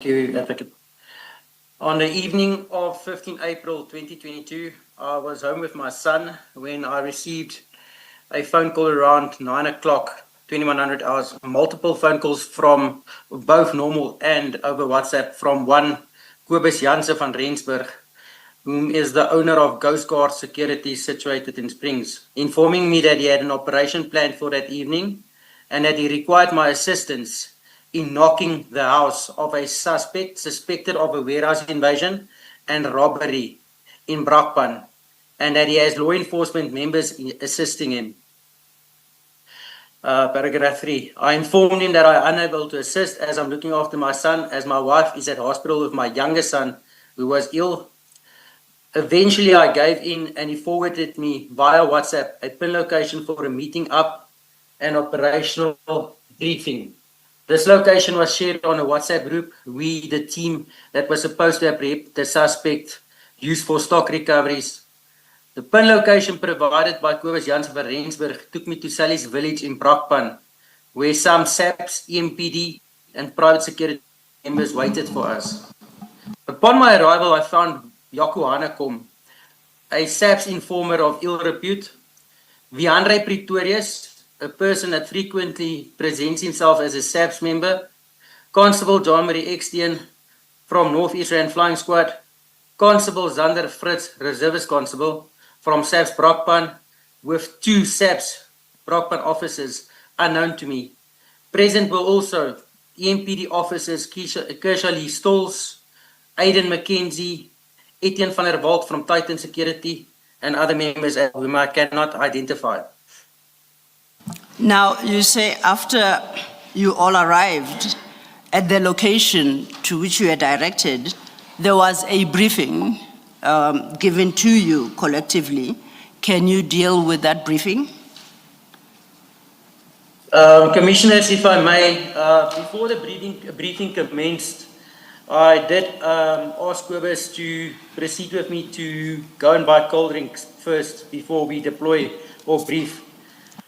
you, Advocate. On the evening of 15 April 2022, I was home with my son when I received a phone call around 9 o'clock, 2100 hours, multiple phone calls from both normal and over WhatsApp from one Kobus Janse van Rensburg, whom is the owner of Ghost Guard Security situated in Springs, informing me that he had an operation planned for that evening and that he required my assistance in knocking the house of a suspect suspected of a warehouse invasion and robbery in Brakpan, and that he has law enforcement members assisting him. Paragraph 3. I informed him that I am unable to assist as I'm looking after my son, as my wife is at hospital with my younger son who was ill. Eventually, I gave in and he forwarded me via WhatsApp a pin location for a meeting up and operational briefing. This location was shared on a WhatsApp group we, the team that was supposed to apprehend the suspect, used for stock recoveries. The pin location provided by Kobus Janse van Rensburg took me to Sally's village in Brakpan, where some SAPS, EMPD, and private security members waited for us. Upon my arrival, I found Jaco Hanekom, a SAPS informer of ill repute, Viandre Pretorius, a person that frequently presents himself as a SAPS member, Constable John Marie Extian from North East Rand Flying Squad, Constable Zander Fritz, Reservist Constable from SAPS Brakpan, with 2 SAPS Brakpan officers unknown to me. Present were also EMPD officers Kersha Lee Stolz, Aiden McKenzie, Etienne van der Walt from Titan Security, and other members whom I cannot identify. Now, you say after you all arrived at the location to which you were directed, there was a briefing given to you collectively. Can you deal with that briefing? Commissioners, if I may, before the briefing commenced, I did ask Kobus to proceed with me to go and buy cold drinks first before we deploy or brief.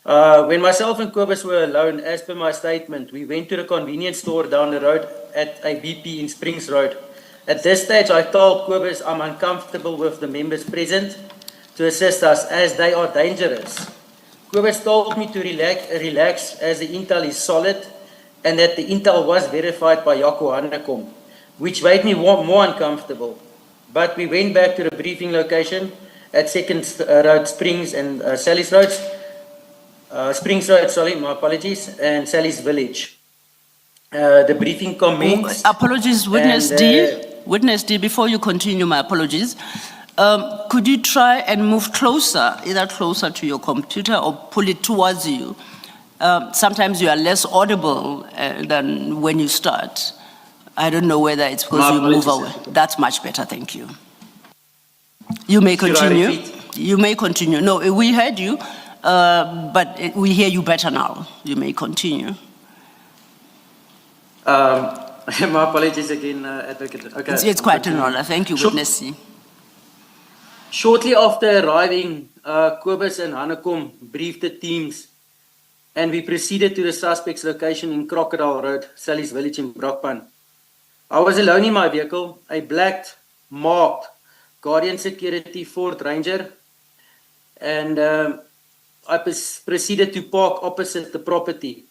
When myself and Kobus were alone, as per my statement, we went to the convenience store down the road at a BP in Springs Road. At this stage, I told Kobus I'm uncomfortable with the members present to assist us as they are dangerous. Kobus told me to relax as the intel is solid and that the intel was verified by Jaco Hanekom, which made me more uncomfortable. But we went back to the briefing location at 2nd Road, Springs and Sally's Roads. Springs Road, sorry, my apologies, and Sally's Village. The briefing commenced. Apologies, Witness D. Witness D, before you continue, my apologies. Could you try and move closer, either closer to your computer or pull it towards you? Sometimes you are less audible than when you start. I don't know whether it's because you move away. That's much better, thank you. You may continue. You may continue. No, we heard you, but we hear you better now. You may continue. My apologies again, Advocate. Okay. It's quite an honor. Thank you, Witness C. Shortly after arriving, Kobus and Hanekom briefed the teams and we proceeded to the suspect's location in Crocodile Road, Sally's Village in Brakpan. I was alone in my vehicle, a black marked Guardian Security Ford Ranger, and I proceeded to park opposite the property.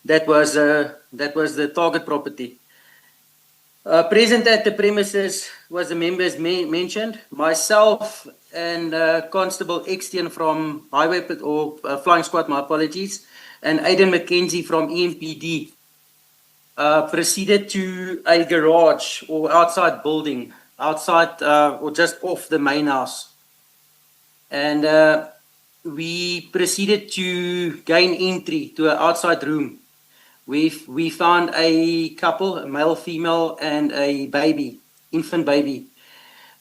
That was the target property. Present at the premises was the members mentioned, myself and Constable Extian from Highway or Flying Squad, my apologies, and Aiden McKenzie from EMPD. Proceeded to a garage or outside building, outside or just off the main house. And we proceeded to gain entry to an outside room. We found a couple, a male, female, and a baby, infant baby.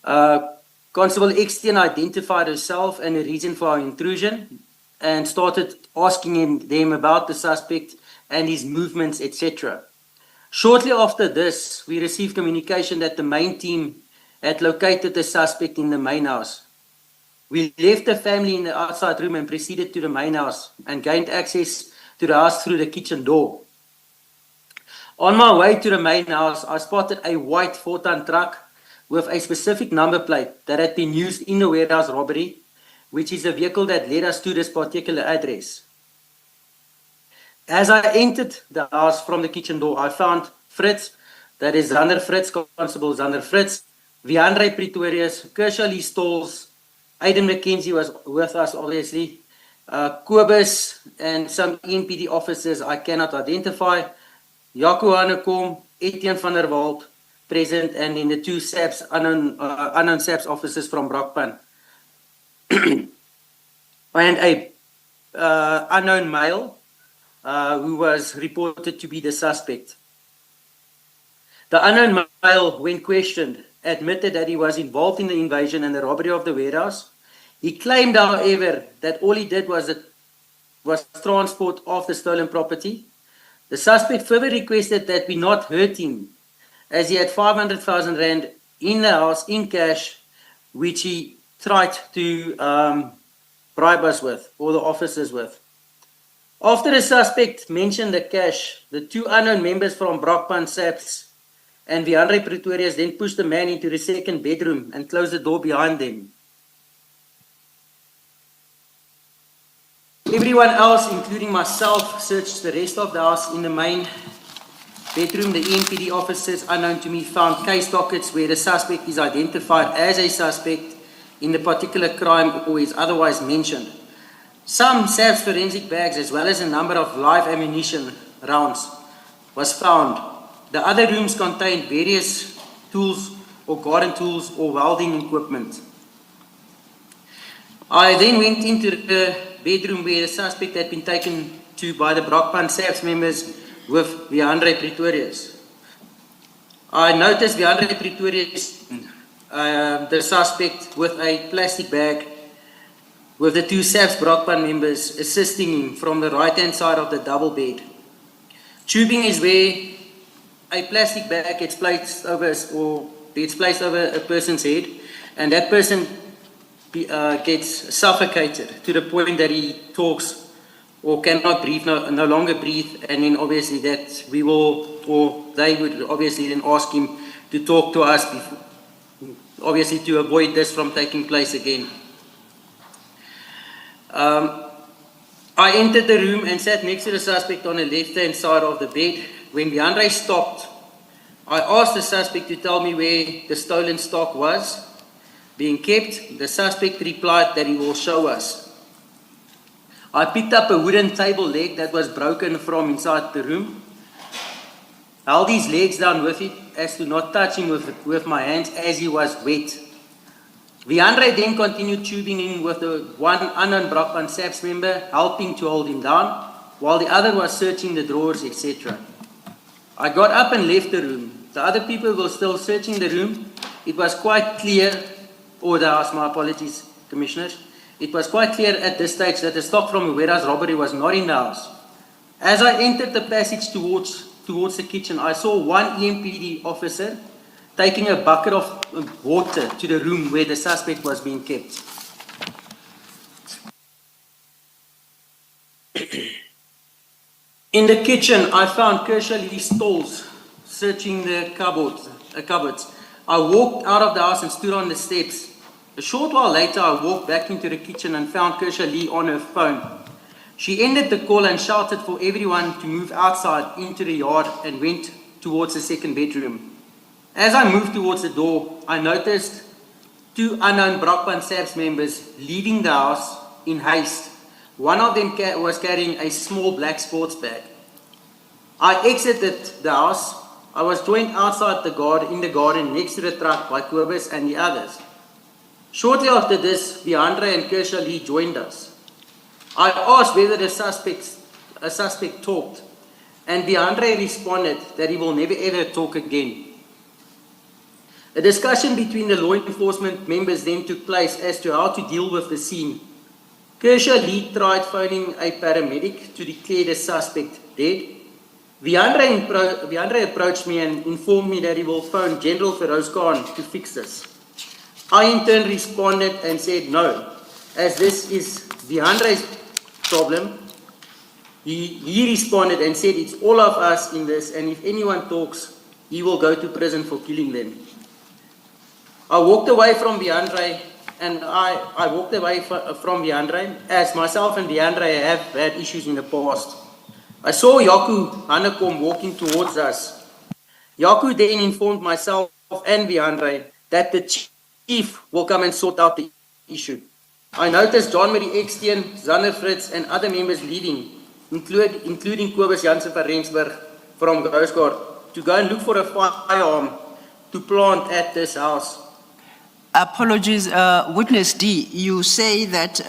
Constable Extian identified herself and the reason for our intrusion and started asking them about the suspect and his movements, etc. Shortly after this, we received communication that the main team had located the suspect in the main house. We left the family in the outside room and proceeded to the main house and gained access to the house through the kitchen door. On my way to the main house, I spotted a white 4-ton truck with a specific number plate that had been used in the warehouse robbery, which is the vehicle that led us to this particular address. As I entered the house from the kitchen door, I found Fritz, that is Zander Fritz, Constable Zander Fritz, Viandre Pretorius, Kershaw Lee Stalls, Aiden McKenzie was with us, obviously, Kobus, and some EMPD officers I cannot identify, Jaco Hanekom, Etienne van der Walt, present, and in the two SAPS, unknown SAPS officers from Brakpan. And a unknown male who was reported to be the suspect. The unknown male, when questioned, admitted that he was involved in the invasion and the robbery of the warehouse. He claimed, however, that all he did was transport of the stolen property. The suspect further requested that we not hurt him, as he had 500,000 rand in the house in cash, which he tried to bribe us with, or the officers with. After the suspect mentioned the cash, the two unknown members from Brakpan SAPS and Viandre Pretorius then pushed the man into the second bedroom and closed the door behind them. Everyone else, including myself, searched the rest of the house. In the main bedroom, the EMPD officers, unknown to me, found case dockets where the suspect is identified as a suspect in the particular crime or is otherwise mentioned. Some SAPS forensic bags, as well as a number of live ammunition rounds, was found. The other rooms contained various tools or garden tools or welding equipment. I then went into the bedroom where the suspect had been taken to by the Brakpan SAPS members with Viandre Pretorius. I noticed Viandre Pretorius, the suspect, with a plastic bag with the two SAPS Brakpan members assisting him from the right-hand side of the double bed. Tubing is where a plastic bag gets placed over a person's head, and that person gets suffocated to the point that he talks or cannot breathe, no longer breathe, and then obviously that we will, or they would obviously then ask him to talk to us, before, obviously to avoid this from taking place again. I entered the room and sat next to the suspect on the left-hand side of the bed. When Viandre stopped, I asked the suspect to tell me where the stolen stock was being kept. The suspect replied that he will show us. I picked up a wooden table leg that was broken from inside the room, held his legs down with it as to not touch him with my hands as he was wet. Viandre then continued tubing in with the one unknown Brakpan SAPS member, helping to hold him down, while the other was searching the drawers, etc. I got up and left the room. The other people were still searching the room. It was quite clear, or the house, my apologies, commissioners. It was quite clear at this stage that the stock from a warehouse robbery was not in the house. As I entered the passage towards the kitchen, I saw one EMPD officer taking a bucket of water to the room where the suspect was being kept. In the kitchen, I found Kershaw Lee Stalls searching the cupboards. I walked out of the house and stood on the steps. A short while later, I walked back into the kitchen and found Kershaw Lee on her phone. She ended the call and shouted for everyone to move outside into the yard and went towards the second bedroom. As I moved towards the door, I noticed two unknown Brakpan SAPS members leaving the house in haste. One of them was carrying a small black sports bag. I exited the house. I was joined outside in the garden next to the truck by Kobus and the others. Shortly after this, Viandre and Kershaw Lee joined us. I asked whether a suspect talked, and Viandre responded that he will never ever talk again. A discussion between the law enforcement members then took place as to how to deal with the scene. Kershaw Lee tried phoning a paramedic to declare the suspect dead. Viandre approached me and informed me that he will phone General Feroz Khan to fix this. I in turn responded and said no, as this is Viandre's problem he responded and said, it's all of us in this, and if anyone talks, he will go to prison for killing them. I walked away from Deandre, and I walked away from Deandre, as myself and Deandre have had issues in the past. I saw Yaku Hanekom walking towards us. Yaku then informed myself and Deandre that the chief will come and sort out the issue. I noticed John Marie Ekstein, Zanner Fritz, and other members leaving, including Kobus Jansen van Rensburg from Coast Guard, to go and look for a firearm to plant at this house. Apologies, Witness D, you say that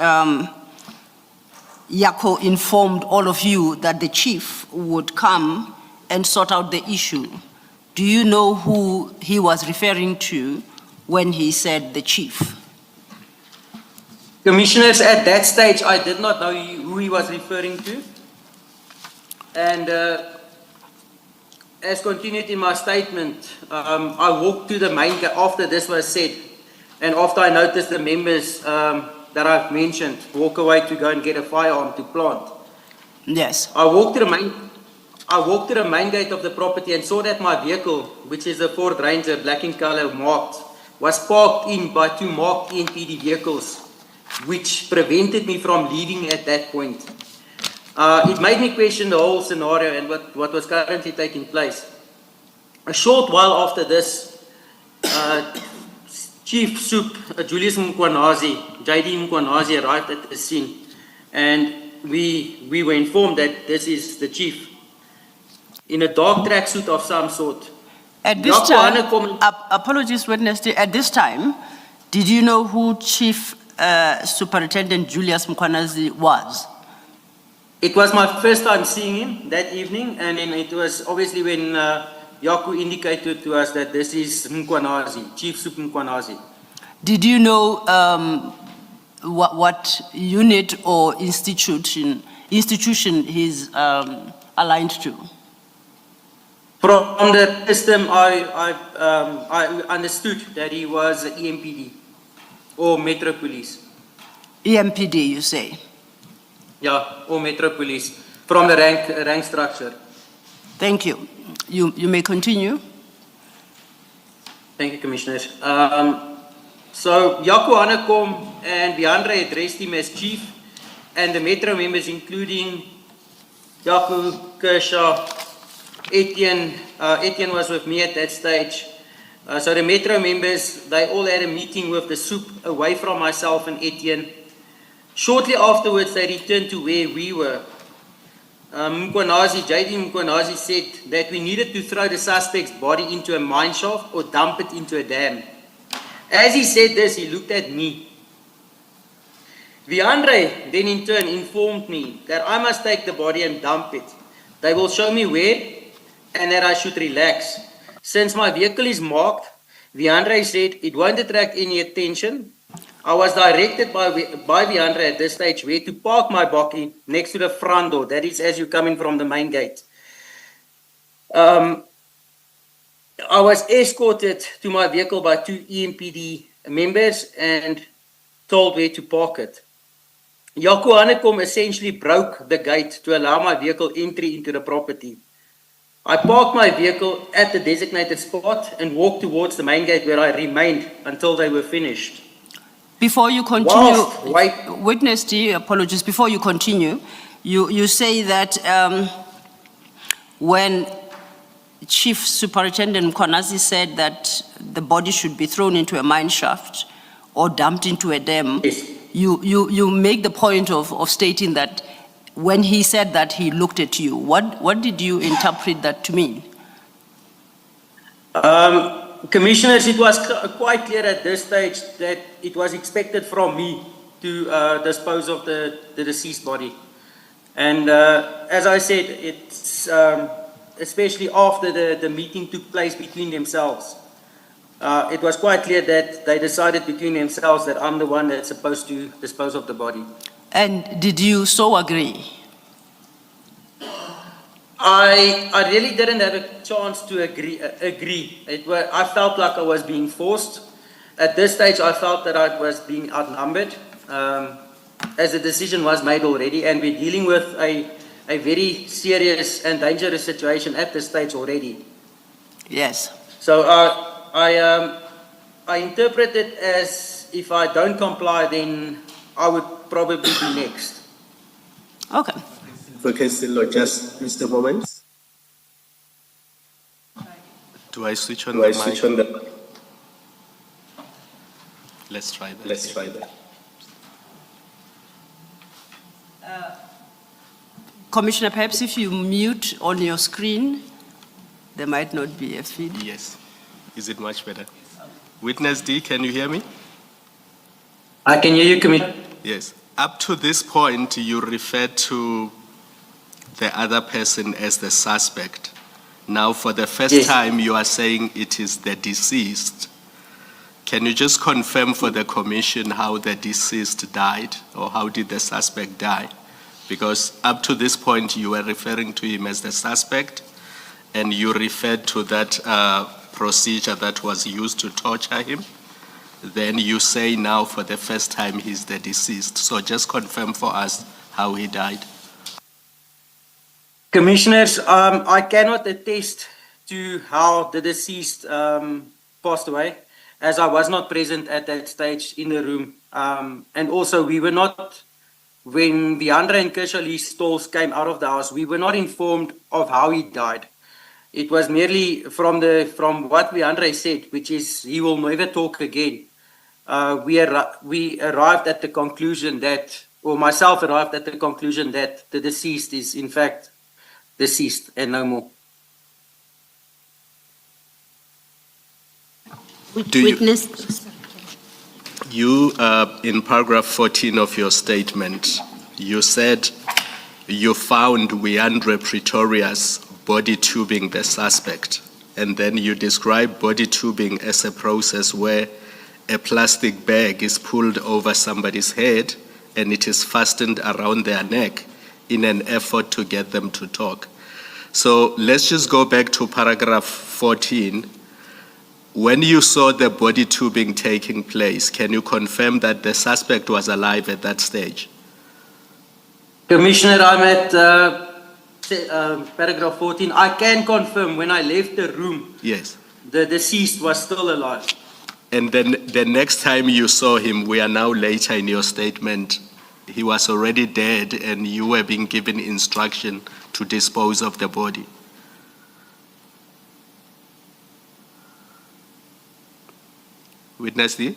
Yako informed all of you that the chief would come and sort out the issue. Do you know who he was referring to when he said the chief? Commissioners, at that stage, I did not know who he was referring to. And as continued in my statement, I walked to the main gate after this was said, and after I noticed the members that I've mentioned walk away to go and get a firearm to plant. Yes. I walked to the main gate of the property and saw that my vehicle, which is a Ford Ranger, black in color, marked, was parked in by two marked NPD vehicles, which prevented me from leaving at that point. It made me question the whole scenario and what was currently taking place. A short while after this, Chief Soup Julius Mkwanazi, JD Mkwanazi, arrived at the scene, and we were informed that this is the chief in a dark tracksuit of some sort. At this time, apologies, Witness, at this time, did you know who Chief Superintendent Julius Mkwanazi was? It was my first time seeing him that evening, and then it was obviously when Yaku indicated to us that this is Mkwanazi, Chief Soup Mkwanazi. Did you know what unit or institution he's aligned to? From the system, I understood that he was EMPD or Metro Police. EMPD, you say? Yeah, or Metro Police, from the rank structure. Thank you. You may continue. Thank you, Commissioners. So Yaku Hanekom and Deandre addressed him as chief, and the Metro members, including Yaku, Kershaw, Etienne was with me at that stage. So the Metro members, they all had a meeting with the soup away from myself and Etienne. Shortly afterwards, they returned to where we were. JD Mkwanazi said that we needed to throw the suspect's body into a mine shaft or dump it into a dam. As he said this, he looked at me. Deandre then in turn informed me that I must take the body and dump it. They will show me where and that I should relax. Since my vehicle is marked, Deandre said it won't attract any attention. I was directed by Deandre at this stage where to park my bakkie next to the front door. That is as you're coming from the main gate. I was escorted to my vehicle by two EMPD members and told where to park it. Yaku Hanekom essentially broke the gate to allow my vehicle entry into the property. I parked my vehicle at the designated spot and walked towards the main gate where I remained until they were finished. Before you continue, Witness D, apologies, before you continue, you say that when Chief Superintendent Mkwanazi said that the body should be thrown into a mine shaft or dumped into a dam, yes. You make the point of stating that when he said that, he looked at you. What did you interpret that to mean? Commissioners, it was quite clear at this stage that it was expected from me to dispose of the deceased body. And as I said, it's especially after the meeting took place between themselves. It was quite clear that they decided between themselves that I'm the one that's supposed to dispose of the body. And did you so agree? I really didn't have a chance to agree. I felt like I was being forced. At this stage, I felt that I was being outnumbered, as the decision was made already, and we're dealing with a a very serious and dangerous situation at this stage already. Yes. So I interpret it as if I don't comply, then I would probably be next. Okay. Okay, still just a moment. Do I switch on Do the I mic? switch on the? Let's try that. Let's try that. Commissioner, perhaps if you mute on your screen, there might not be a feed. Yes. Is it much better? Witness D, can you hear me? I can hear you, Commissioner. Yes. Up to this point, you referred to the other person as the suspect. Now, for the first Yes. time, you are saying it is the deceased. Can you just confirm for the commission how the deceased died, or how did the suspect die? Because up to this point, you were referring to him as the suspect, and you referred to that procedure that was used to torture him. Then you say now for the first time he's the deceased. So just confirm for us how he died. Commissioners, I cannot attest to how the deceased passed away, as I was not present at that stage in the room. And also, we were not, when Andre and Kershali's stalls came out of the house, we were not informed of how he died. It was merely from what Andre said, which is he will never talk again. We arrived at the conclusion that, or myself arrived at the conclusion that the deceased is in fact deceased and no more. Witness. You, in paragraph 14 of your statement, you said you found Andre Pretorius body tubing the suspect, and then you describe body tubing as a process where a plastic bag is pulled over somebody's head and it is fastened around their neck in an effort to get them to talk. So let's just go back to paragraph 14. When you saw the body tubing taking place, can you confirm that the suspect was alive at that stage? Commissioner, I'm at paragraph 14. I can confirm when I left the room, Yes. the deceased was still alive. And then the next time you saw him, we are now later in your statement, he was already dead and you were being given instruction to dispose of the body. Witness D?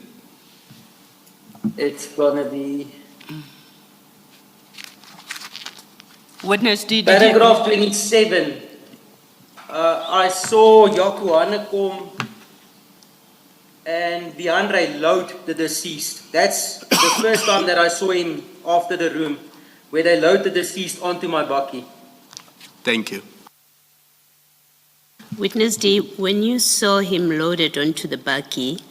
It's gonna be Witness D, paragraph 27. I saw Yaku come and Andre load the deceased. That's the first time that I saw him after the room, where they load the deceased onto my bakkie. Thank you. Witness D, when you saw him loaded onto the bakkie,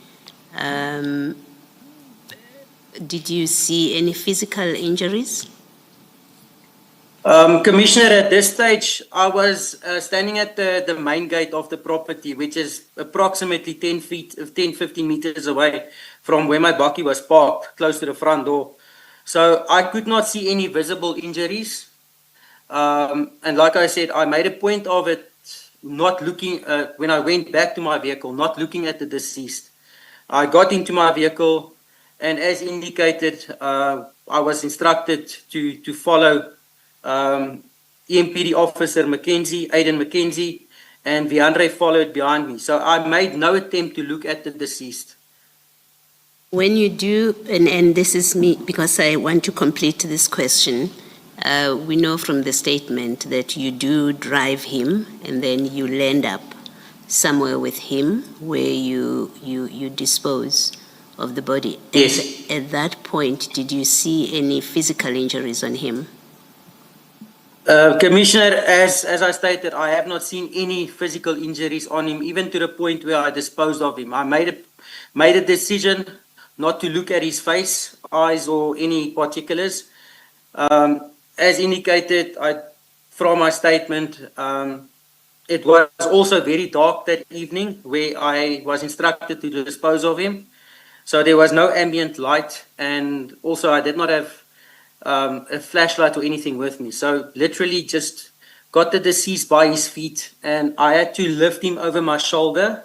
did you see any physical injuries? Commissioner, at this stage, I was standing at the main gate of the property, which is approximately 10, 15 meters away from where my bakkie was parked, close to the front door. So I could not see any visible injuries. And like I said, I made a point of it, not looking, when I went back to my vehicle, not looking at the deceased. I got into my vehicle, and as indicated, I was instructed to follow EMPD officer Aiden Mackenzie, and Andre followed behind me. So I made no attempt to look at the deceased. When you do, and this is me, because I want to complete this question, we know from the statement that you do drive him and then you land up somewhere with him where you dispose of the body. Yes. At that point, did you see any physical injuries on him? Commissioner, as I stated, I have not seen any physical injuries on him, even to the point where I disposed of him. I made a decision not to look at his face, eyes, or any particulars. As indicated from my statement, it was also very dark that evening where I was instructed to dispose of him. So there was no ambient light, and also I did not have a flashlight or anything with me. So literally just got the deceased by his feet, and I had to lift him over my shoulder,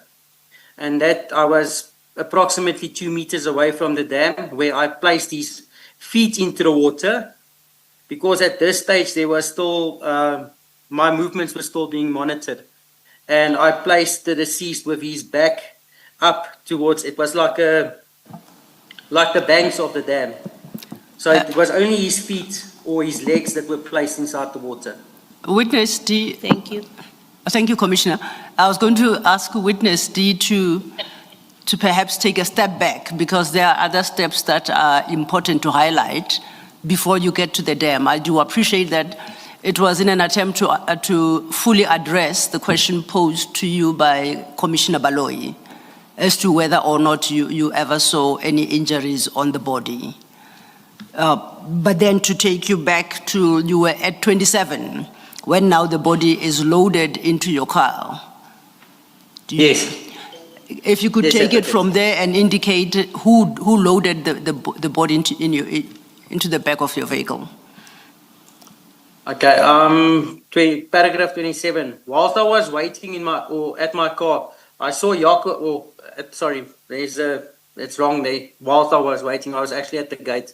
and that I was approximately 2 meters away from the dam, where I placed his feet into the water, because at this stage there was still my movements were still being monitored, and I placed the deceased with his back up towards, it was like the banks of the dam. So it was only his feet or his legs that were placed inside the water. Witness D. Thank you. Thank you, Commissioner. I was going to ask Witness D to perhaps take a step back, because there are other steps that are important to highlight before you get to the dam. I do appreciate that it was in an attempt to fully address the question posed to you by Commissioner Baloyi as to whether or not you ever saw any injuries on the body. But then to take you back to, you were at 27, when now the body is loaded into your car. Yes. If you could Yes, take I it from there and indicate who loaded the body into the back of your vehicle. Okay, paragraph 27. Whilst I was waiting at my car, I saw Jaco, it's wrong there. Whilst I was waiting, I was actually at the gate.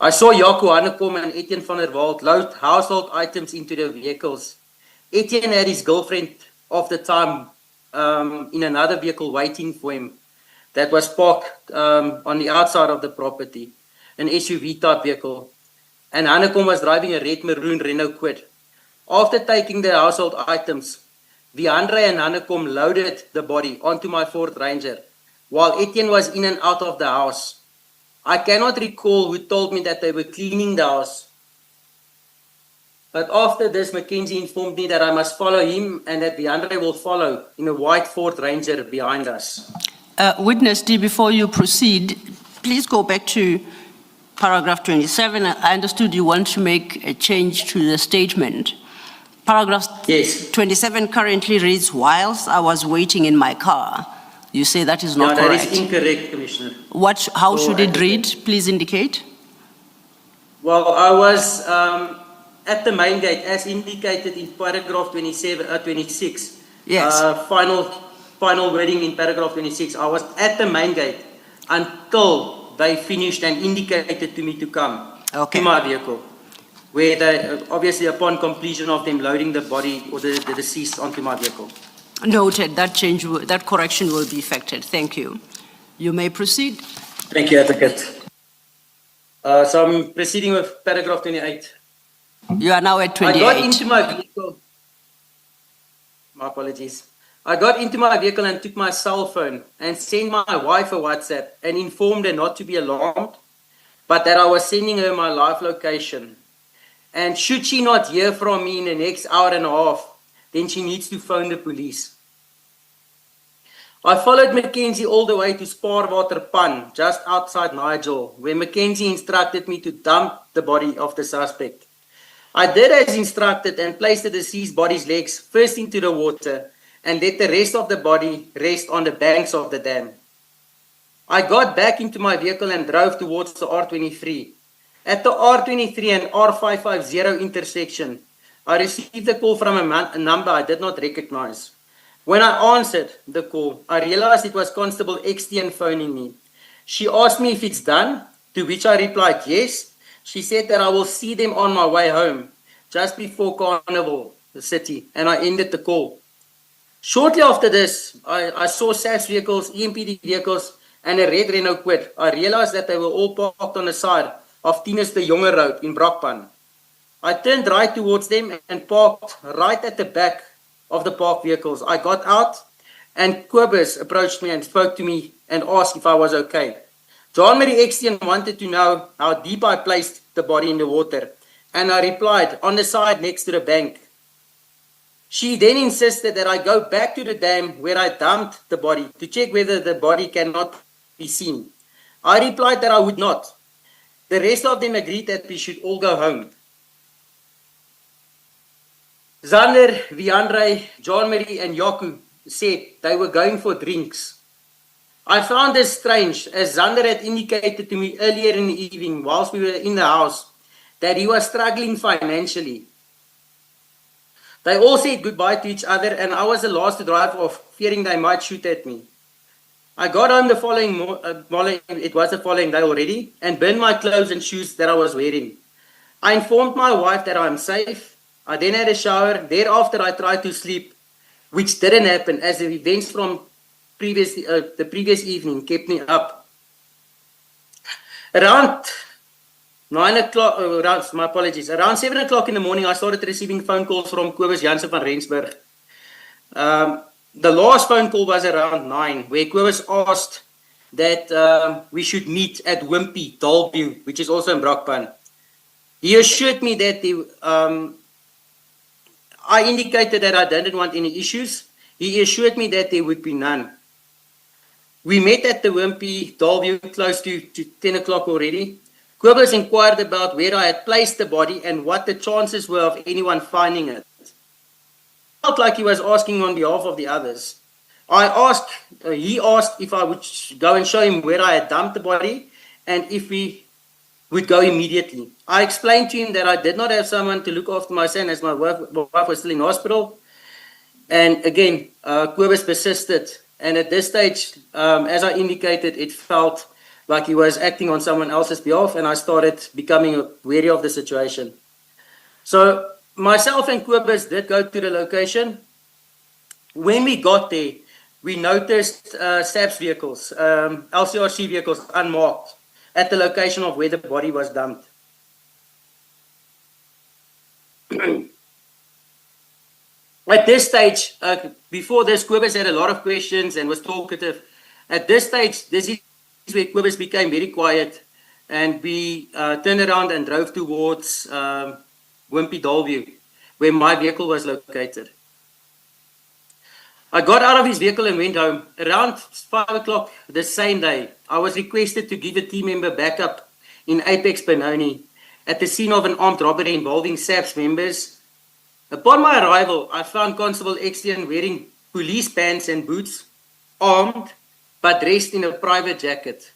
I saw Jaco Hannekom and Etienne van der Walt load household items into the vehicles. Etienne had his girlfriend of the time in another vehicle waiting for him that was parked on the outside of the property, an SUV type vehicle. And Hannekom was driving a red maroon Renault Kwid. After taking the household items, Viandre and Hannekom loaded the body onto my Ford Ranger, while Etienne was in and out of the house. I cannot recall who told me that they were cleaning the house. But after this, Mackenzie informed me that I must follow him and that Viandre will follow in a white Ford Ranger behind us. Witness D, before you proceed, please go back to paragraph 27. I understood you want to make a change to the statement. Paragraph Yes. 27 currently reads, whilst I was waiting in my car. You say that is not correct. That is incorrect, Commissioner. How should it read? Please indicate. Well, I was at the main gate, as indicated in paragraph 26. Yes. Final wording in paragraph 26. I was at the main gate until they finished and indicated to me to come to my vehicle, where they, obviously upon completion of them loading the body or the deceased onto my vehicle. Noted. That correction will be effected. Thank you. You may proceed. Thank you, Advocate. So I'm proceeding with paragraph 28. You are now at 28. I got into my vehicle. My apologies. I got into my vehicle and took my cell phone and sent my wife a WhatsApp and informed her not to be alarmed, but that I was sending her my live location. And should she not hear from me in the next hour and a half, then she needs to phone the police. I followed Mackenzie all the way to Brakpan, just outside Nigel, where Mackenzie instructed me to dump the body of the suspect. I did as instructed and placed the deceased body's legs first into the water and let the rest of the body rest on the banks of the dam. I got back into my vehicle and drove towards the R23. At the R23 and R550 intersection, I received a call from a number I did not recognize. When I answered the call, I realized it was Constable XTN phoning me. She asked me if it's done, to which I replied yes. She said that I will see them on my way home, just before Carnival, the city, and I ended the call. Shortly after this, I saw SAS vehicles, EMPD vehicles, and a red Renault Kwid. I realized that they were all parked on the side of Tinus de Jonge Road in Brakpan. I turned right towards them and parked right at the back of the parked vehicles. I got out and Kobus approached me and spoke to me and asked if I was okay. John Mary Extian wanted to know how deep I placed the body in the water, and I replied, on the side next to the bank. She then insisted that I go back to the dam where I dumped the body to check whether the body cannot be seen. I replied that I would not. The rest of them agreed that we should all go home. Zander, Viandre, John Marie and Jaco said they were going for drinks. I found this strange, as Zander had indicated to me earlier in the evening whilst we were in the house, that he was struggling financially. They all said goodbye to each other, and I was the last to drive off, fearing they might shoot at me. I got home the following morning, it was the following day already, and burned my clothes and shoes that I was wearing. I informed my wife that I'm safe. I then had a shower. Thereafter, I tried to sleep, which didn't happen as the events from the previous evening kept me up. Around 9 o'clock, around 7 o'clock in the morning, I started receiving phone calls from Kobus Jansen van Rensburg. The last phone call was around 9, where Kobus asked that we should meet at Wimpy, Dalview, which is also in Brakpan. He assured me that I indicated that I didn't want any issues. He assured me that there would be none. We met at the Wimpy, Dalview, close to 10 o'clock already. Kobus inquired about where I had placed the body and what the chances were of anyone finding it. I felt like he was asking on behalf of the others. He asked if I would go and show him where I had dumped the body and if we would go immediately. I explained to him that I did not have someone to look after my son as my wife was still in hospital. And again, Kobus persisted. And at this stage, as I indicated, it felt like he was acting on someone else's behalf, and I started becoming wary of the situation. So myself and Kobus did go to the location. When we got there, we noticed SAPS vehicles, LCRC vehicles unmarked at the location of where the body was dumped. At this stage, before this, Kobus had a lot of questions and was talkative. At this stage, this is where Kobus became very quiet, and we turned around and drove towards Wimpy Dalview, where my vehicle was located. I got out of his vehicle and went home. Around 5 o'clock the same day, I was requested to give a team member backup in Apex Benoni at the scene of an armed robbery involving SAPS members. Upon my arrival, I found Constable Extian wearing police pants and boots, armed, but dressed in a private jacket.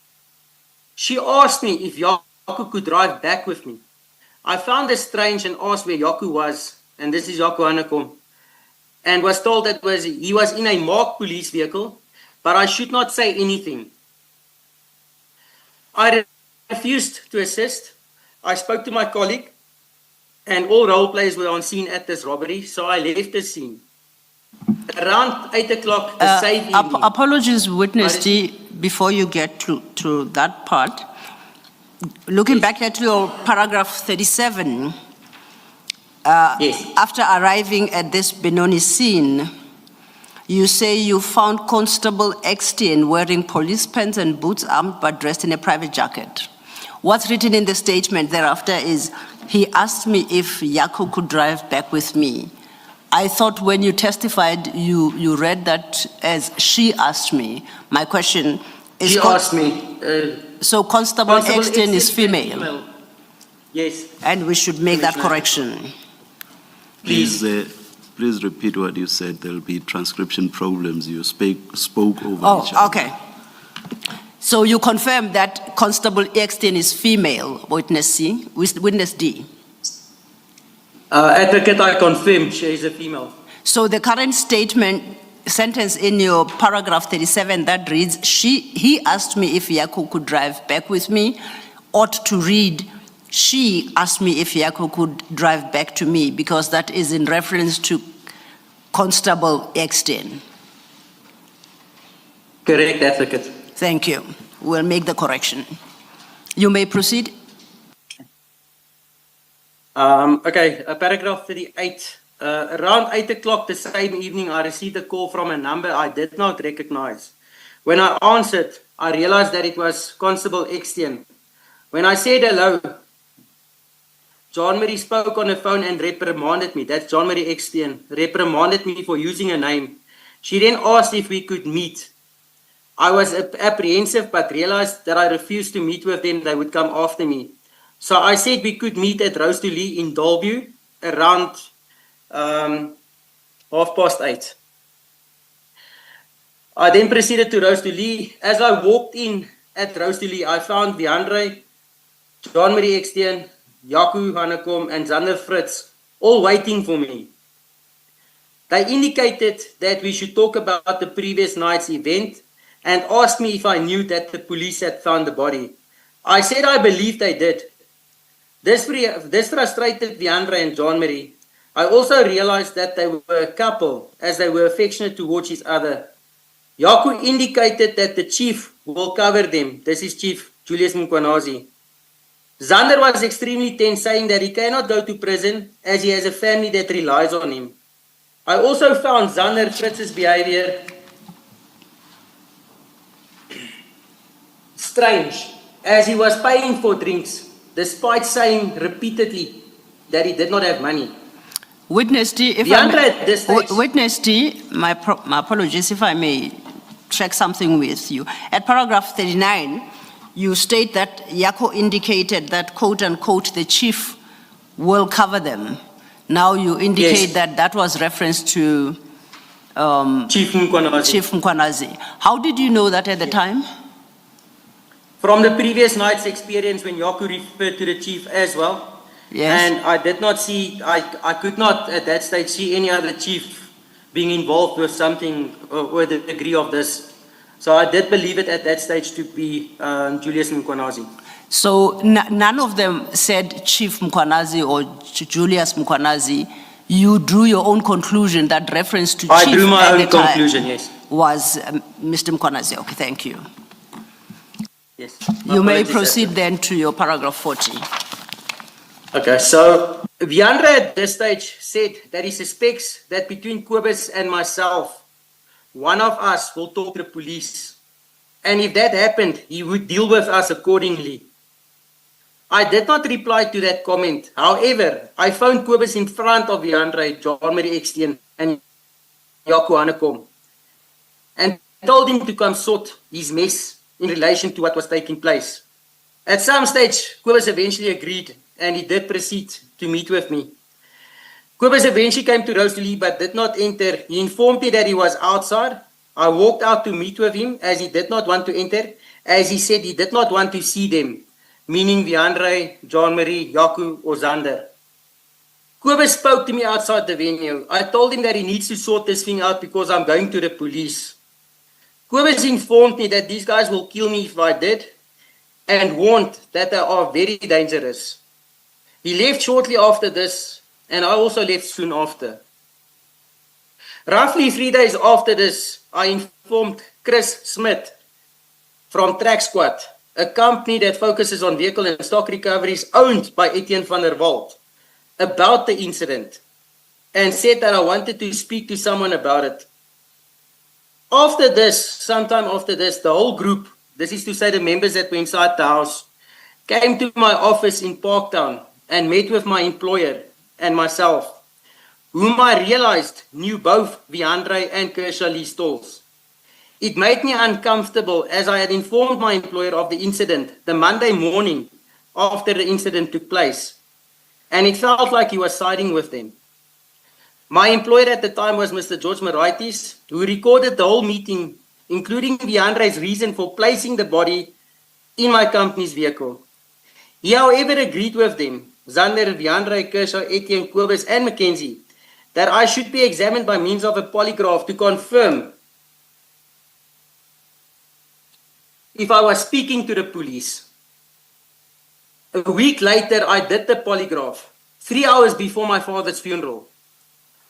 She asked me if Yaku could drive back with me. I found this strange and asked where Yaku was, and this is Yaku Hanekom, and was told that he was in a marked police vehicle, but I should not say anything. I refused to assist. I spoke to my colleague, and all role players were on scene at this robbery, so I left the scene. Around 8 o'clock the same evening. Apologies, Witness D, before you get to that part. Looking back at your paragraph 37, Yes. after arriving at this Benoni scene, you say you found Constable Extian wearing police pants and boots, armed but dressed in a private jacket. What's written in the statement thereafter is, he asked me if Yaku could drive back with me. I thought when you testified, you read that as she asked me. My question is... She asked me. So Constable Extian is female. Yes. And we should make that correction. Please repeat what you said. There'll be transcription problems. You spoke over each other. Okay. So you confirm that Constable Extian is female, Witness C, Witness D. Advocate, I confirm she is a female. So the current sentence in your paragraph 37 that reads, he asked me if Yaku could drive back with me, ought to read, she asked me if Yaku could drive back to me, because that is in reference to Constable Extian. Correct, Advocate. Thank you. We'll make the correction. You may proceed. Okay, paragraph 38. Around 8 o'clock the same evening, I received a call from a number I did not recognize. When I answered, I realized that it was Constable Extian. When I said hello, John Marie spoke on the phone and reprimanded me. That's John Marie Extian. Reprimanded me for using a name. She then asked if we could meet. I was apprehensive but realized that I refused to meet with them. They would come after me. So I said we could meet at Rose to Lee in Dalview around 8:30. I then proceeded to Rose to Lee. As I walked in at Rose to Lee, I found Viandre, John Marie Extian, Jaco, Hanekom, and Zander Fritz all waiting for me. They indicated that we should talk about the previous night's event and asked me if I knew that the police had found the body. I said I believed they did. This frustrated Viandre and Jean-Marie. I also realized that they were a couple as they were affectionate towards each other. Jaco indicated that the chief will cover them. This is Chief Julius Mkwanazi. Zander was extremely tense, saying that he cannot go to prison as he has a family that relies on him. I also found Zander Fritz's behavior strange, as he was paying for drinks, despite saying repeatedly that he did not have money. Witness D, if Witness D, my apologies if I may check something with you. At paragraph 39, you state that Jaco indicated that, quote unquote, the chief will cover them. Now you indicate Yes. that was reference to Chief Mkwanazi. Chief Mkwanazi. How did you know that at the time? From the previous night's experience when Jaco referred to the chief as well. Yes. And I did not see, I could not at that stage see any other chief being involved with something or the degree of this. So I did believe it at that stage to be Julius Mkwanazi. So none of them said Chief Mkwanazi or Julius Mkwanazi. You drew your own conclusion that reference to I Chief drew my at own the time conclusion, yes. was Mr. Mkwanazi. Okay, thank you. Yes. You may Apologies, proceed sir. then to your paragraph 40. Okay, so Viandre at this stage said that he suspects that between Kobus and myself, one of us will talk to the police. And if that happened, he would deal with us accordingly. I did not reply to that comment. However, I phoned Kobus in front of Viandre, Jean-Marie Extien, and Jaco Hanekom, and told him to come sort his mess in relation to what was taking place. At some stage, Kobus eventually agreed, and he did proceed to meet with me. Kobus eventually came to Rosalie but did not enter. He informed me that he was outside. I walked out to meet with him as he did not want to enter, as he said he did not want to see them, meaning Viandre, Jean-Marie, Jaco, or Zander. Kobus spoke to me outside the venue. I told him that he needs to sort this thing out because I'm going to the police. Kobus informed me that these guys will kill me if I did, and warned that they are very dangerous. He left shortly after this, and I also left soon after. Roughly 3 days after this, I informed Chris Smith from Track Squad, a company that focuses on vehicle and stock recoveries owned by Etienne van der Walt, about the incident, and said that I wanted to speak to someone about it. After this, sometime after this, the whole group, this is to say the members that were inside the house, came to my office in Parktown and met with my employer and myself, whom I realized knew both Viandre and Kershaw stalls. It made me uncomfortable as I had informed my employer of the incident the Monday morning after the incident took place, and it felt like he was siding with them. My employer at the time was Mr. George Moraitis, who recorded the whole meeting, including Viandre's reason for placing the body in my company's vehicle. He, however, agreed with them, Zander, Viandre, Kershaw, Etienne, Kobus, and Mackenzie, that I should be examined by means of a polygraph to confirm if I was speaking to the police. A week later, I did the polygraph, 3 hours before my father's funeral.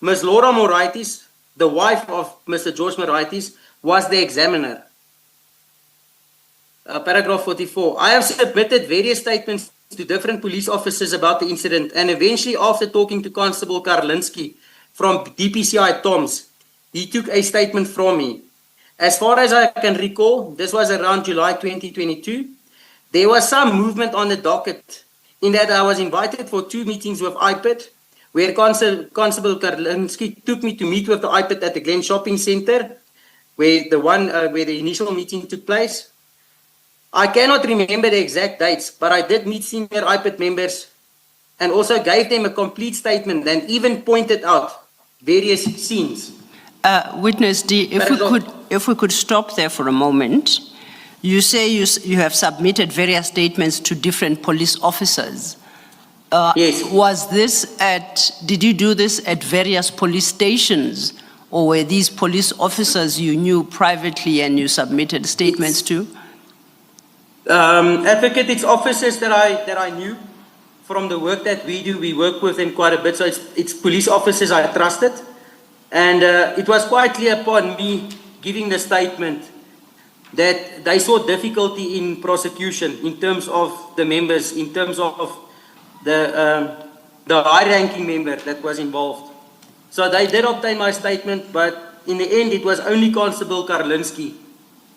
Ms. Laura Moraitis, the wife of Mr. George Moraitis, was the examiner. Paragraph 44. I have submitted various statements to different police officers about the incident, and eventually, after talking to Constable Karlinski from DPCI Toms, he took a statement from me. As far as I can recall, this was around July 2022. There was some movement on the docket in that I was invited for 2 meetings with IPID, where Constable Karlinski took me to meet with the IPID at the Glen Shopping Center, where the initial meeting took place. I cannot remember the exact dates, but I did meet senior IPID members and also gave them a complete statement and even pointed out various scenes. Witness D, if we could stop there for a moment. You say you have submitted various statements to different police officers. Yes. Did you do this at various police stations, or were these police officers you knew privately and you submitted statements to? Advocate, it's officers that I knew from the work that we do. We work with them quite a bit, so it's police officers I trusted. And it was quite clear upon me giving the statement that they saw difficulty in prosecution in terms of the members, in terms of the high-ranking member that was involved. So they did obtain my statement, but in the end, it was only Constable Karlinski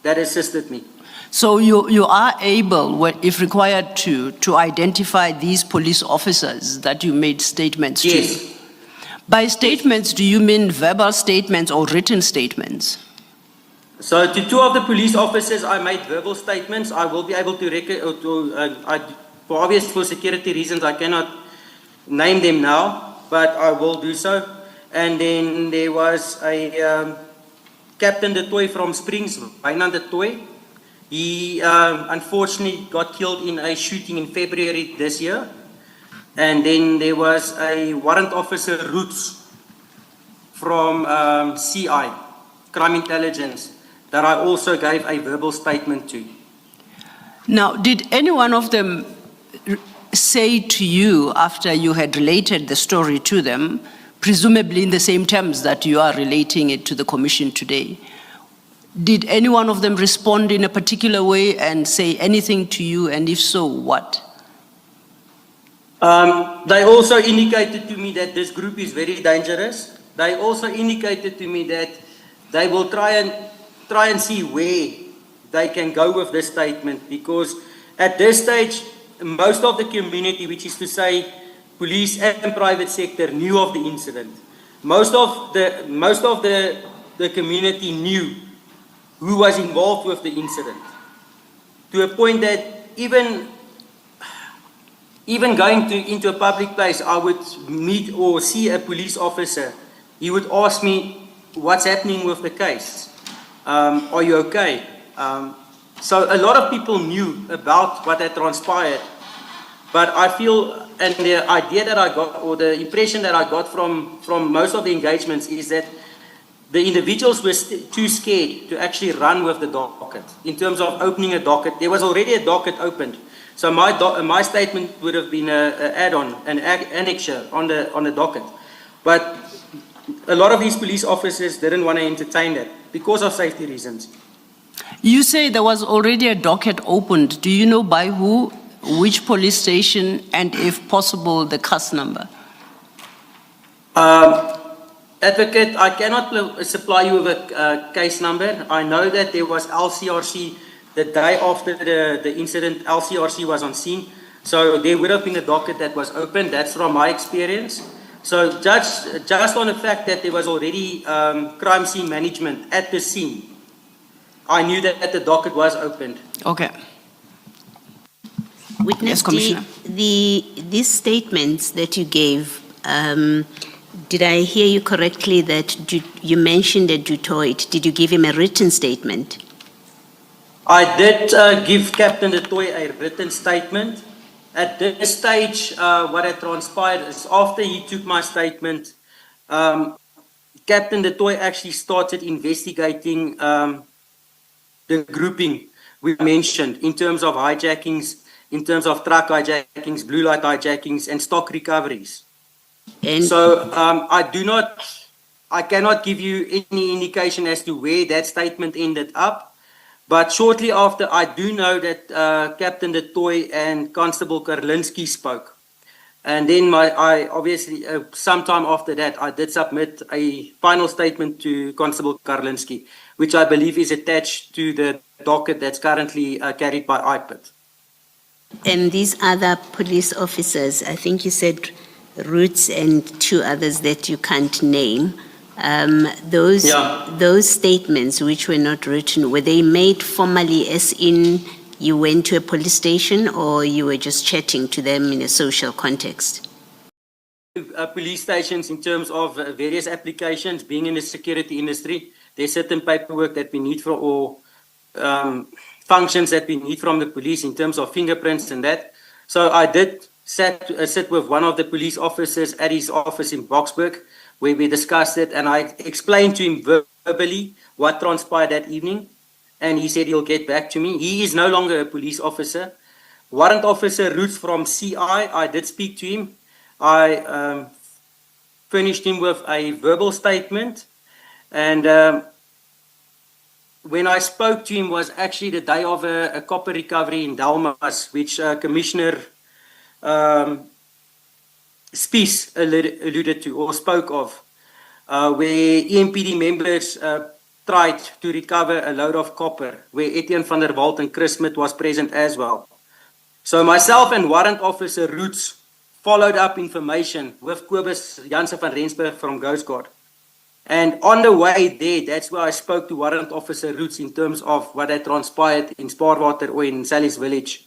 that assisted me. So you are able, if required to identify these police officers that you made statements to? Yes. By statements, do you mean verbal statements or written statements? So to two of the police officers, I made verbal statements. I will be able to for security reasons, I cannot name them now, but I will do so. And then there was a Captain de Toy from Springs, Wynand de Toy. He unfortunately got killed in a shooting in February this year. And then there was a warrant officer, Roots, from CI, Crime Intelligence, that I also gave a verbal statement to. Now, did any one of them say to you after you had related the story to them, presumably in the same terms that you are relating it to the Commission today, did any one of them respond in a particular way and say anything to you, and if so, what? They also indicated to me that this group is very dangerous. They also indicated to me that they will try and see where they can go with this statement, because at this stage, most of the community, which is to say police and private sector, knew of the incident. Most of the community knew who was involved with the incident, to a point that even going into a public place, I would meet or see a police officer. He would ask me, what's happening with the case? Are you okay? So a lot of people knew about what had transpired. But I feel, and the idea that I got, or the impression that I got from most of the engagements, is that the individuals were too scared to actually run with the docket. In terms of opening a docket, there was already a docket opened. So my statement would have been an add-on, an annexure on the docket. But a lot of these police officers didn't want to entertain that because of safety reasons. You say there was already a docket opened. Do you know by who, which police station, and if possible, the case number? Advocate, I cannot supply you with a case number. I know that there was LCRC the day after the incident. LCRC was on scene, so there would have been a docket that was opened. That's from my experience. So just on the fact that there was already crime scene management at the scene, I knew that the docket was opened. Okay. Witness, Yes, Commissioner. these statements that you gave, did I hear you correctly that you mentioned that Dutoit? Did you give him a written statement? I did give Captain de Toy a written statement. At this stage, what had transpired is after he took my statement, Captain de Toy actually started investigating the grouping we mentioned in terms of hijackings, in terms of truck hijackings, blue light hijackings, and stock recoveries. And So I cannot give you any indication as to where that statement ended up. But shortly after, I do know that Captain de Toy and Constable Karlinski spoke. And then I obviously, sometime after that, I did submit a final statement to Constable Karlinski, which I believe is attached to the docket that's currently carried by IPIT. And these other police officers, I think you said Roots and two others that you can't name, those statements which were not written, were they made formally, as in you went to a police station, or you were just chatting to them in a social context? Police stations, in terms of various applications, being in the security industry, there's certain paperwork that we need for, or functions that we need from the police in terms of fingerprints and that. So I did sit with one of the police officers at his office in Boksburg, where we discussed it, and I explained to him verbally what transpired that evening, and he said he'll get back to me. He is no longer a police officer. Warrant Officer Roots from CI, I did speak to him. I furnished him with a verbal statement, and when I spoke to him was actually the day of a copper recovery in Dalmas, which Commissioner Spies alluded to or spoke of, where EMPD members tried to recover a load of copper, where Etienne van der Walt and Chris Smith was present as well. So myself and Warrant Officer Roots followed up information with Kobus Jansen van Rensburg from Coast Guard. And on the way there, that's where I spoke to Warrant Officer Roots in terms of what had transpired in Spaarwater or in Sally's Village.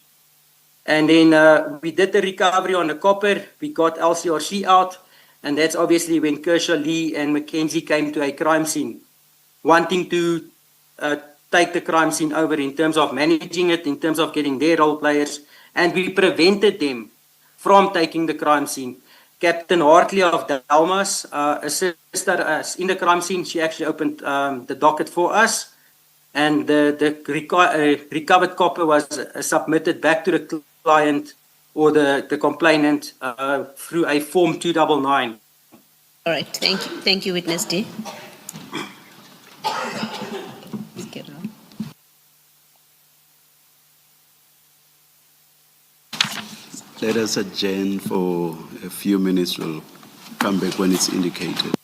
And then we did the recovery on the copper. We got LCRC out. And that's obviously when Kershaw, Lee, and Mackenzie came to a crime scene, wanting to take the crime scene over in terms of managing it, in terms of getting their role players. And we prevented them from taking the crime scene. Captain Hartley of Dalmas assisted us in the crime scene. She actually opened the docket for us. And the recovered copper was submitted back to the client or the complainant through a Form 299. All right, thank you. Thank you, Witness D. Let's get on. Let us adjourn for a few minutes. We'll come back when it's indicated.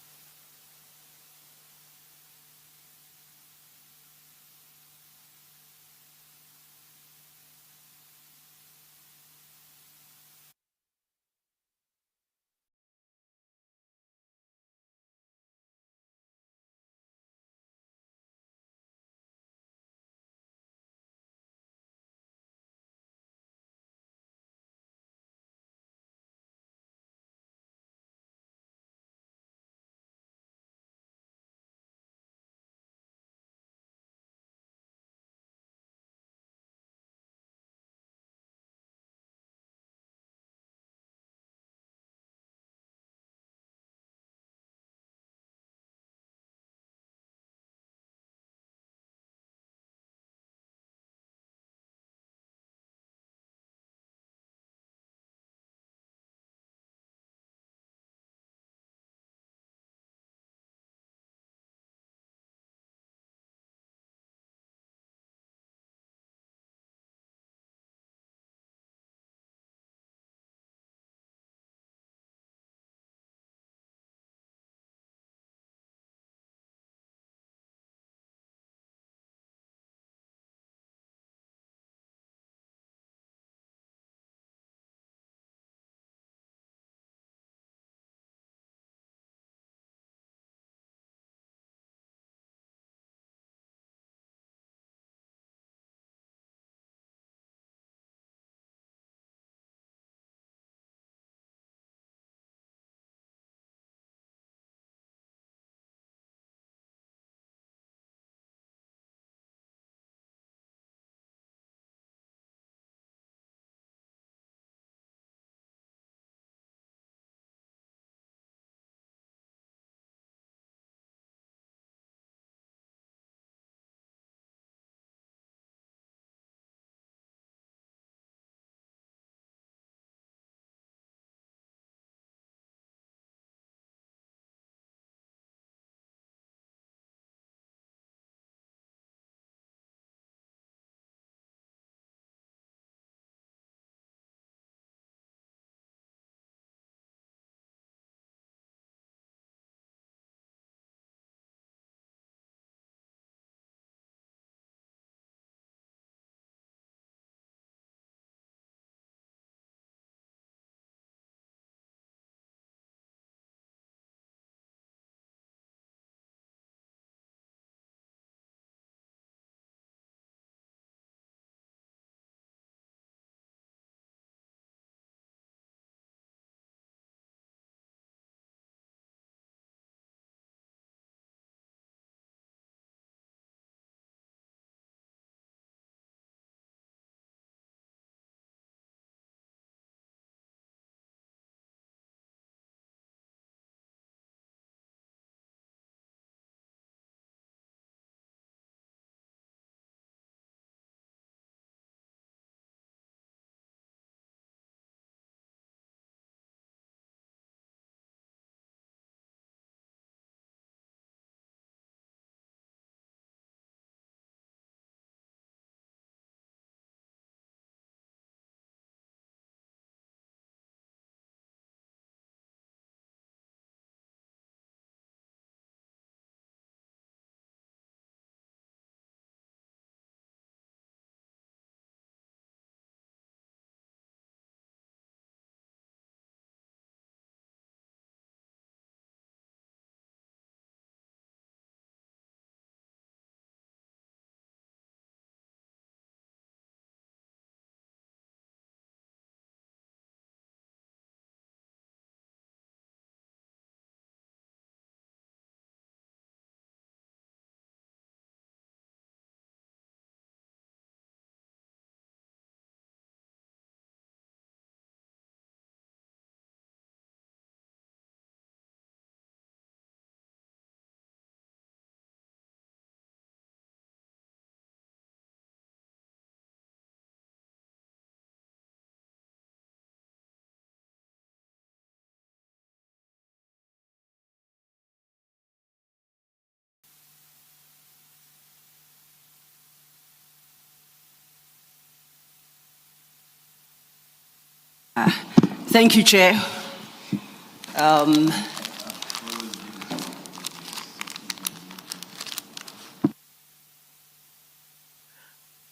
Thank you, Chair.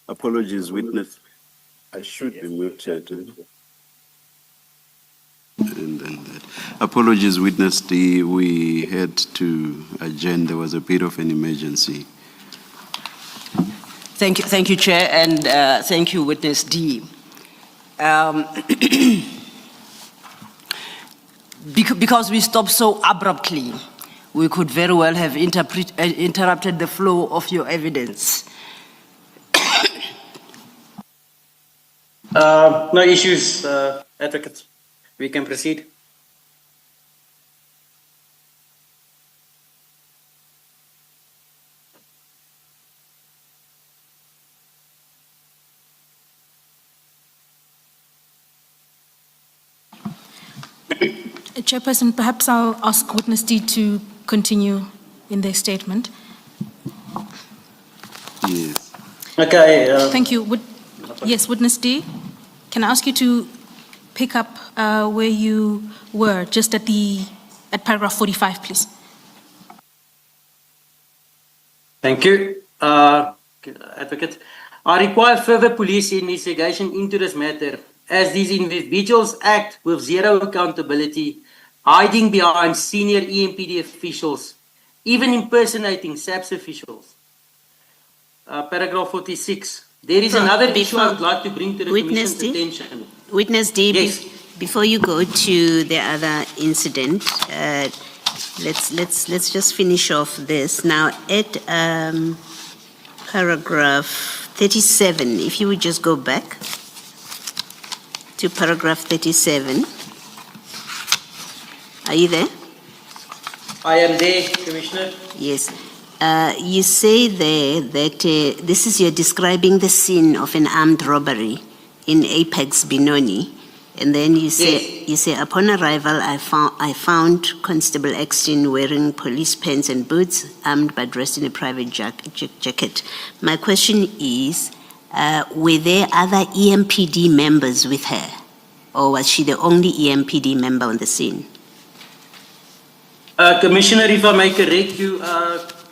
Apologies, witness. I should be muted. And then that. Apologies, witness D. We had to adjourn. There was a bit of an emergency. Thank you, Chair, and thank you, Witness D. Because we stopped so abruptly, we could very well have interrupted the flow of your evidence. No issues, Advocate. We can proceed. Chairperson, perhaps I'll ask Witness D to continue in their statement. Yes. Okay. Thank you. Yes, Witness D, can I ask you to pick up where you were, just at paragraph 45, please? Thank you, Advocate. I require further police investigation into this matter, as these individuals act with zero accountability, hiding behind senior EMPD officials, even impersonating SAPS officials. Paragraph 46. There is another issue I would like to bring to the Commission's attention. Witness D, Yes. before you go to the other incident, let's just finish off this. Now, at paragraph 37, if you would just go back to paragraph 37. Are you there? I am there, Commissioner. Yes. You say there that you're describing the scene of an armed robbery in Apex, Benoni, and then you say, Yes. Upon arrival, I found Constable Exton wearing police pants and boots, armed but dressed in a private jacket. My question is, were there other EMPD members with her, or was she the only EMPD member on the scene? Commissioner, if I may correct you,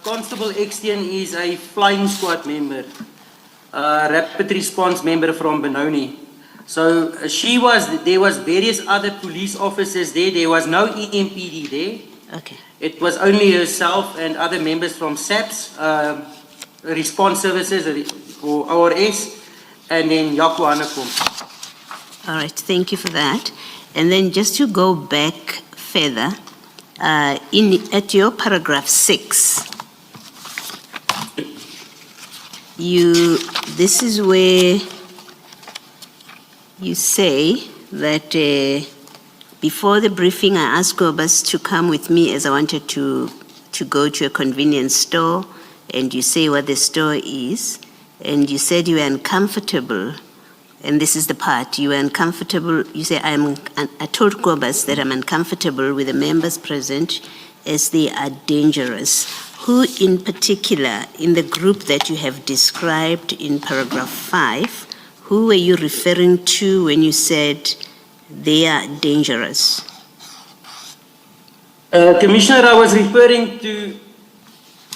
Constable Exton is a flying squad member, rapid response member from Benoni. So there was various other police officers there. There was no EMPD there. Okay. It was only herself and other members from SAPS, Response Services or ORS, and then Yaku Hanekom. All right, thank you for that. And then just to go back further, at your paragraph 6, this is where you say that before the briefing, I asked Gobas to come with me as I wanted to go to a convenience store, and you say what the store is, and you said you were uncomfortable, and this is the part, you were uncomfortable, you say, I told Gobas that I'm uncomfortable with the members present as they are dangerous. Who in particular, in the group that you have described in paragraph 5, who were you referring to when you said they are dangerous? Commissioner, I was referring to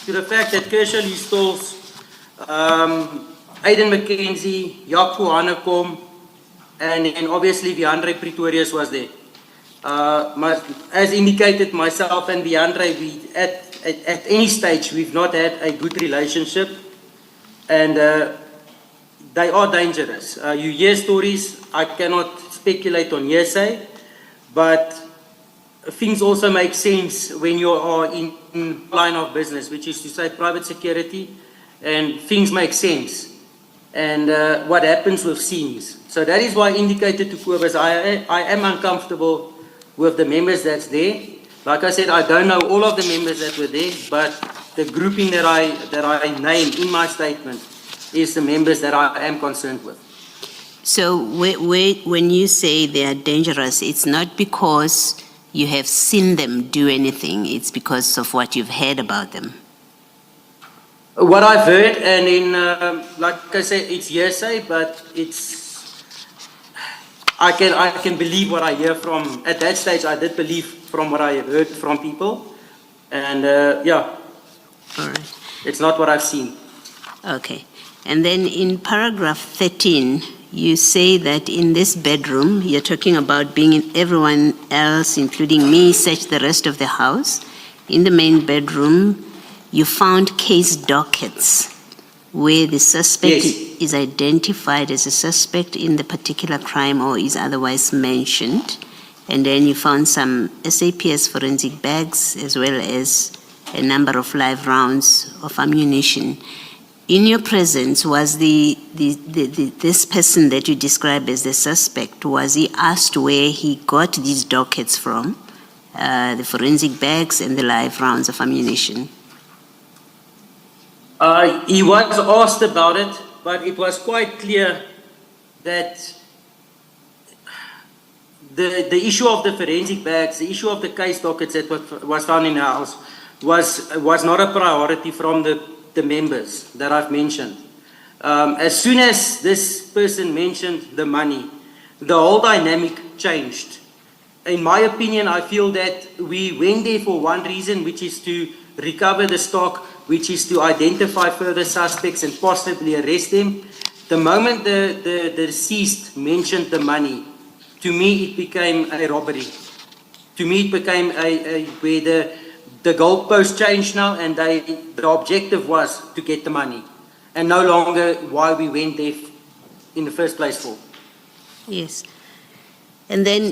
the fact that Kershaw Stalls, Aiden McKenzie, Yaku Hanekom, and then obviously Viandre Pretorius was there. As indicated, myself and Viandre, at any stage, we've not had a good relationship, and they are dangerous. You hear stories, I cannot speculate on hearsay, but things also make sense when you are in line of business, which is to say private security, and things make sense. And what happens with scenes. So that is why I indicated to Kobus, I am uncomfortable with the members that's there. Like I said, I don't know all of the members that were there, but the grouping that I named in my statement is the members that I am concerned with. So when you say they are dangerous, it's not because you have seen them do anything, it's because of what you've heard about them. What I've heard, and in, like I said, it's hearsay, but I can believe what I hear from, at that stage I did believe from what I heard from people. And yeah, All right. it's not what I've seen. Okay. And then in paragraph 13, you say that in this bedroom, you're talking about being in everyone else, including me, search the rest of the house. In the main bedroom, you found case dockets where the suspect Yes. is identified as a suspect in the particular crime or is otherwise mentioned. And then you found some SAPS forensic bags as well as a number of live rounds of ammunition. In your presence, was this person that you describe as the suspect, was he asked where he got these dockets from, the forensic bags and the live rounds of ammunition? He was asked about it, but it was quite clear that the issue of the forensic bags, the issue of the case dockets that was found in the house was not a priority from the members that I've mentioned. As soon as this person mentioned the money, the whole dynamic changed. In my opinion, I feel that we went there for one reason, which is to recover the stock, which is to identify further suspects and possibly arrest them. The moment the deceased mentioned the money, to me it became a robbery. To me it became where the goalpost changed now, and the objective was to get the money, and no longer why we went there in the first place for. Yes. And then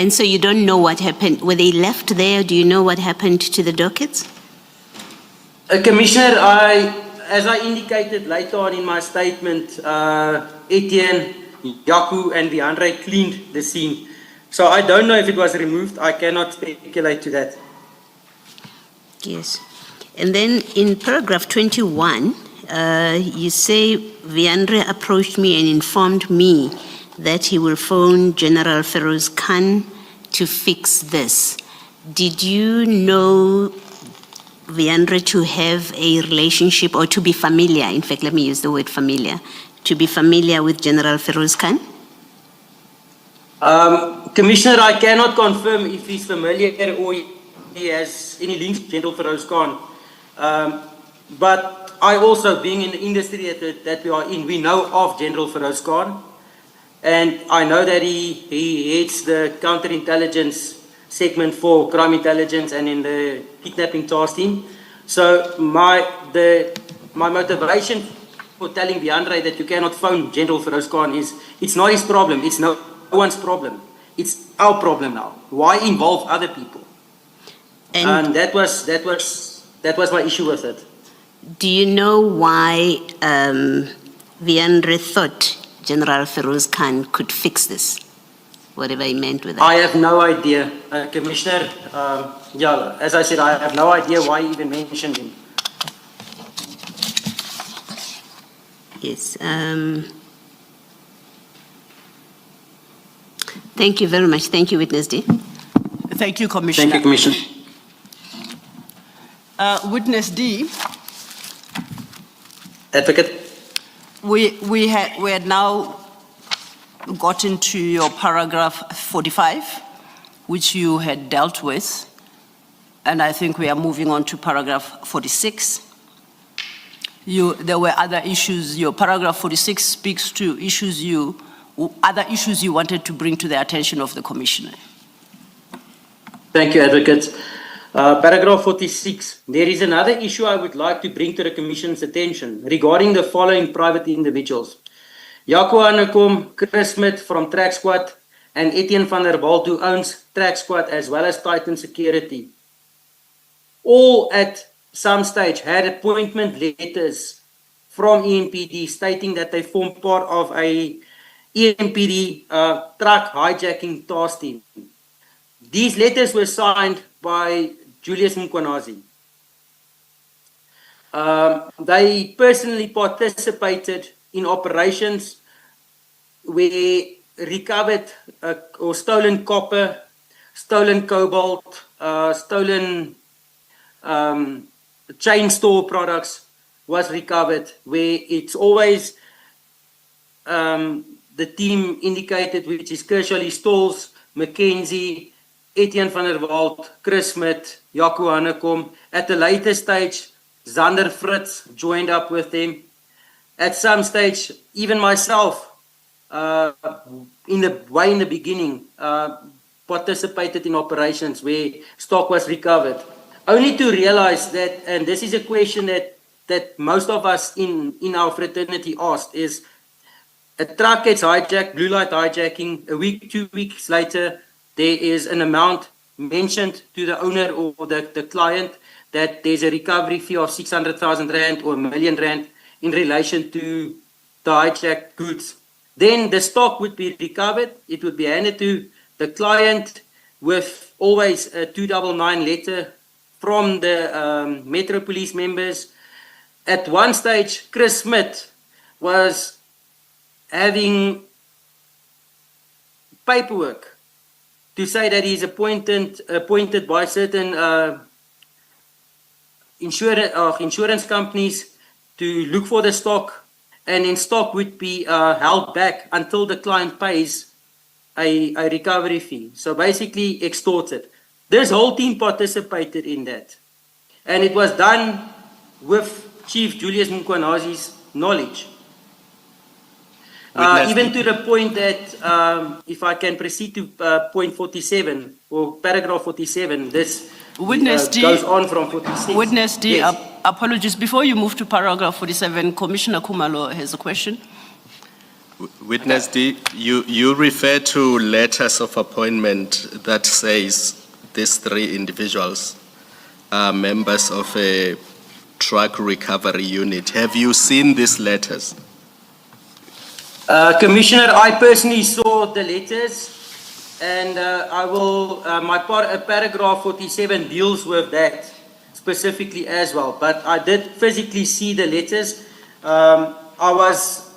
so you don't know what happened. Were they left there? Do you know what happened to the dockets? Commissioner, as I indicated later on in my statement, Etienne, Yaku and Viandre cleaned the scene. So I don't know if it was removed. I cannot speculate to that. Yes. And then in paragraph 21, you say Viandre approached me and informed me that he will phone General Feroz Khan to fix this. Did you know Viandre to have a relationship or to be familiar? In fact, let me use the word familiar. To be familiar with General Feroz Khan? Commissioner, I cannot confirm if he's familiar or he has any links to General Feroz Khan. But I also, being in the industry that we are in, we know of General Feroz Khan. And I know that he heads the counterintelligence segment for crime intelligence and in the kidnapping task team. So my motivation for telling Viandre that you cannot phone General Feroz Khan is, it's not his problem. It's no one's problem. It's our problem now. Why involve other people? And that was my issue with it. Do you know why Viandre thought General Feroz Khan could fix this? Whatever he meant with that. I have no idea, Commissioner. Yeah, as I said, I have no idea why he even mentioned him. Yes. Thank you very much. Thank you, Witness D. Thank you, Commissioner. Thank you, Commissioner. Witness D, Advocate. we had now gotten to your paragraph 45, which you had dealt with, and I think we are moving on to paragraph 46. There were other issues. Your paragraph 46 speaks to other issues you wanted to bring to the attention of the Commissioner. Thank you, Advocate. Paragraph 46. There is another issue I would like to bring to the Commission's attention regarding the following private individuals. Jaco Hanekom, Chris Smith from Track Squad, and Etienne van der Walt, who owns Track Squad as well as Titan Security. All at some stage had appointment letters from EMPD stating that they form part of a EMPD truck hijacking task team. These letters were signed by Julius Mkwanazi. They personally participated in operations where recovered or stolen copper, stolen cobalt, stolen chain store products was recovered, where it's always the team indicated, which is Kershaw Stolz, Mackenzie, Etienne van der Walt, Chris Smith, Jaco Hannekom. At a later stage, Zander Fritz joined up with them. At some stage, even myself, in the beginning, participated in operations where stock was recovered. Only to realize that, and this is a question that most of us in our fraternity asked, is a truck gets hijacked, blue light hijacking, a week, 2 weeks later, there is an amount mentioned to the owner or the client that there's a recovery fee of 600,000 Rand or R1 million in relation to the hijacked goods. Then the stock would be recovered, it would be handed to the client with always a 299 letter from the Metro Police members. At one stage, Chris Smith was having paperwork to say that he's appointed by certain insurance companies to look for the stock, and then stock would be held back until the client pays a recovery fee. So basically extorted. This whole team participated in that. And it was done with Chief Julius Mkwanazi's knowledge. Even to the point that, if I can proceed to point 47 or paragraph 47, this goes on from 46. Witness D, Yes. Apologies. Before you move to paragraph 47, Commissioner Kumalo has a question. Witness D, you refer to letters of appointment that says these three individuals are members of a truck recovery unit. Have you seen these letters? Commissioner, I personally saw the letters, and I will, paragraph 47 deals with that specifically as well, but I did physically see the letters. I was,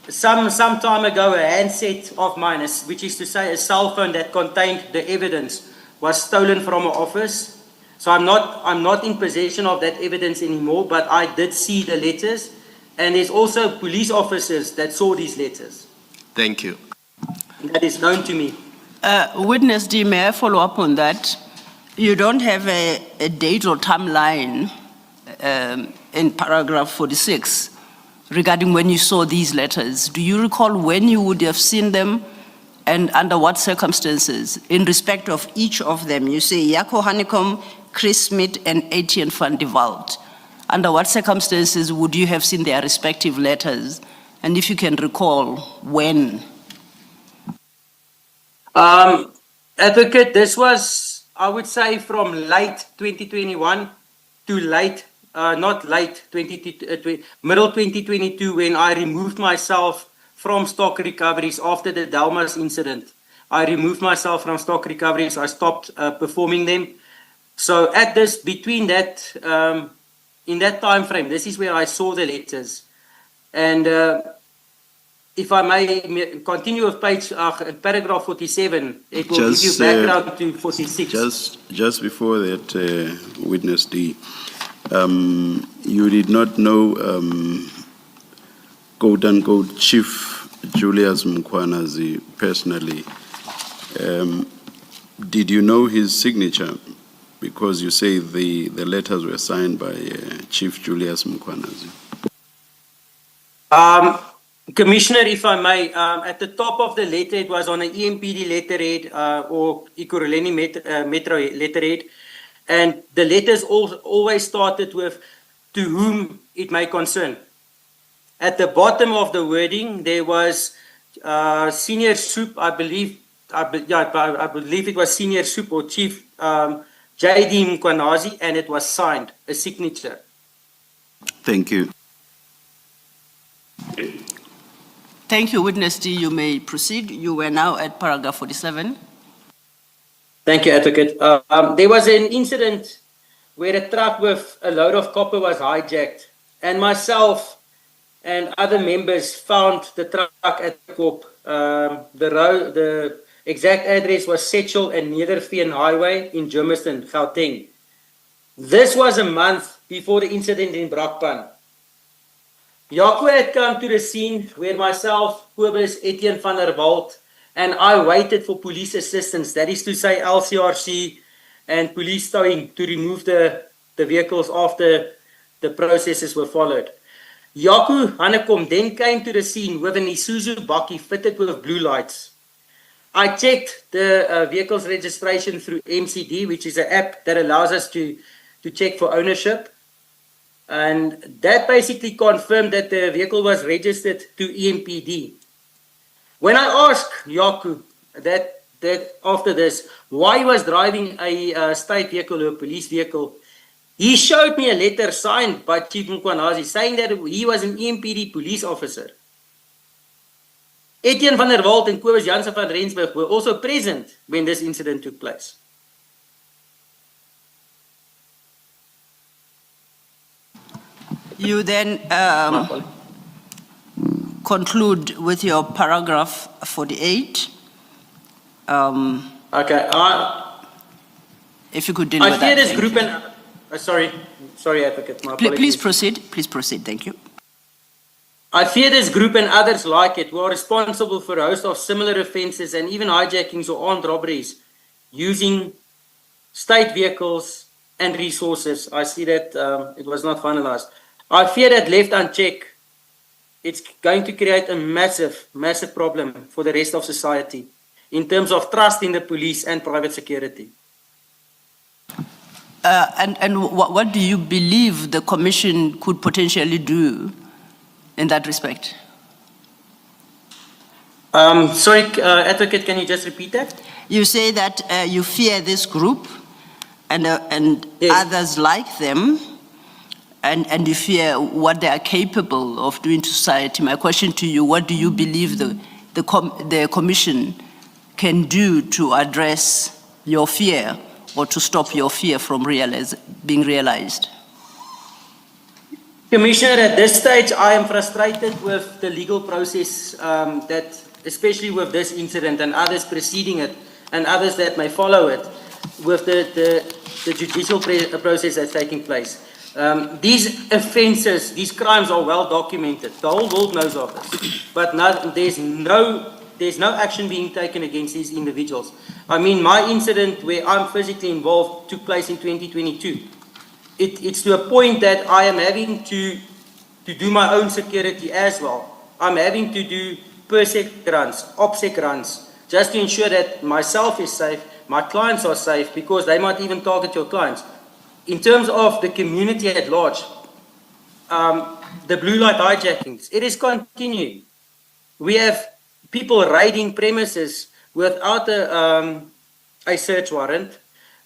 some time ago, a handset of mine, which is to say a cell phone that contained the evidence, was stolen from an office. So I'm not in possession of that evidence anymore, but I did see the letters. And there's also police officers that saw these letters. Thank you. That is known to me. Witness D, may I follow up on that? You don't have a date or timeline in paragraph 46 regarding when you saw these letters. Do you recall when you would have seen them and under what circumstances? In respect of each of them, you say Jaco Hannekom, Chris Smith, and Etienne van der Walt. Under what circumstances would you have seen their respective letters? And if you can recall, when? Advocate, this was, I would say, from late 2021 to middle 2022, when I removed myself from stock recoveries after the Delmas incident. I removed myself from stock recoveries. I stopped performing them. So between that, in that time frame, this is where I saw the letters. And if I may continue with paragraph 47, it will give you background to 46. Just before that, Witness D, you did not know, quote-unquote, Chief Julius Mkwanazi personally. Did you know his signature? Because you say the letters were signed by Chief Julius Mkwanazi. Commissioner, if I may, at the top of the letter, it was on an EMPD letterhead or Ekurhuleni Metro letterhead, and the letters always started with "to whom it may concern." At the bottom of the wording, there was Senior Soup, I believe it was Senior Soup or Chief J.D. Mkwanazi, and it was signed, a signature. Thank you. Thank you, Witness D. You may proceed. You were now at paragraph 47. Thank you, Advocate. There was an incident where a truck with a load of copper was hijacked, and myself and other members found the truck at the Kop. The exact address was Setchel and Nederveen Highway in Germiston, Gauteng. This was a month before the incident in Brakpan. Jaco had come to the scene where myself, Kobus, Etienne van der Walt, and I waited for police assistance, that is to say LCRC and police towing to remove the vehicles after the processes were followed. Jaco Hanekom then came to the scene with an Isuzu bakkie fitted with blue lights. I checked the vehicle's registration through MCD, which is an app that allows us to check for ownership. And that basically confirmed that the vehicle was registered to EMPD. When I asked Jaco that after this, why he was driving a state vehicle or a police vehicle, he showed me a letter signed by Chief Mkwanazi saying that he was an EMPD police officer. Etienne van der Walt and Kobus Jansen van Rensburg were also present when this incident took place. You then conclude with your paragraph 48. Okay, If you could deal I with fear that. this group and sorry, Advocate. My Please apologies. proceed. Please proceed. Thank you. I fear this group and others like it who are responsible for a host of similar offences and even hijackings or armed robberies using state vehicles and resources. I see that it was not finalised. I fear that left unchecked, it's going to create a massive, massive problem for the rest of society in terms of trust in the police and private security. And what do you believe the Commission could potentially do in that respect? Sorry, Advocate, can you just repeat that? You say that you fear this group and Yes. others like them, and you fear what they are capable of doing to society. My question to you, what do you believe the Commission can do to address your fear or to stop your fear from being realized? Commissioner, at this stage, I am frustrated with the legal process that, especially with this incident and others preceding it and others that may follow it, with the judicial process that's taking place. These offences, these crimes are well documented. The whole world knows of this. But there's no action being taken against these individuals. I mean, my incident where I'm physically involved took place in 2022. It's to a point that I am having to do my own security as well. I'm having to do PERSEC runs, OPSEC runs, just to ensure that myself is safe, my clients are safe, because they might even target your clients. In terms of the community at large, the blue light hijackings, it is continuing. We have people raiding premises without a search warrant,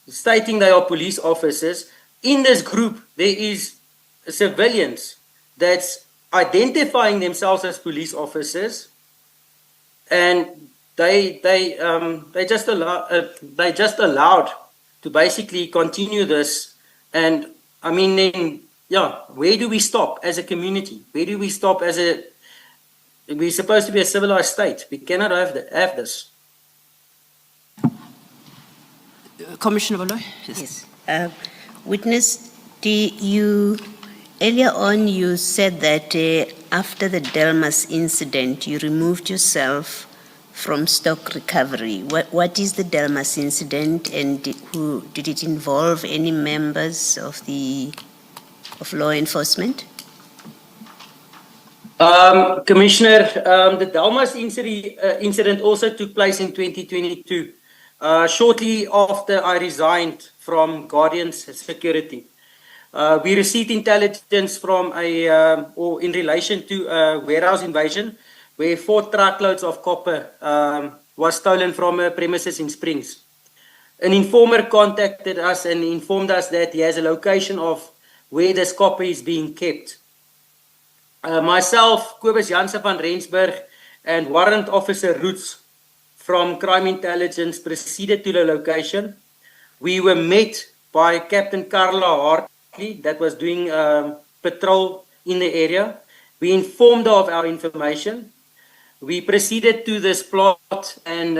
stating they are police officers. In this group, there is civilians that's identifying themselves as police officers, and they just allowed to basically continue this. And I mean, then, yeah, where do we stop as a community? Where do we stop as we're supposed to be a civilized state. We cannot have this. Commissioner Baloy? Yes. Witness, earlier on you said that after the Delmas incident, you removed yourself from stock recovery. What is the Delmas incident, and did it involve any members of law enforcement? Commissioner, the Delmas incident also took place in 2022, shortly after I resigned from Guardian's Security. We received intelligence from in relation to a warehouse invasion where 4 truckloads of copper was stolen from a premises in Springs. An informer contacted us and informed us that he has a location of where this copper is being kept. Myself, Kobus Jansen van Rensburg, and Warrant Officer Roots from Crime Intelligence proceeded to the location. We were met by Captain Carla Hartley that was doing patrol in the area. We informed her of our information. We proceeded to this plot and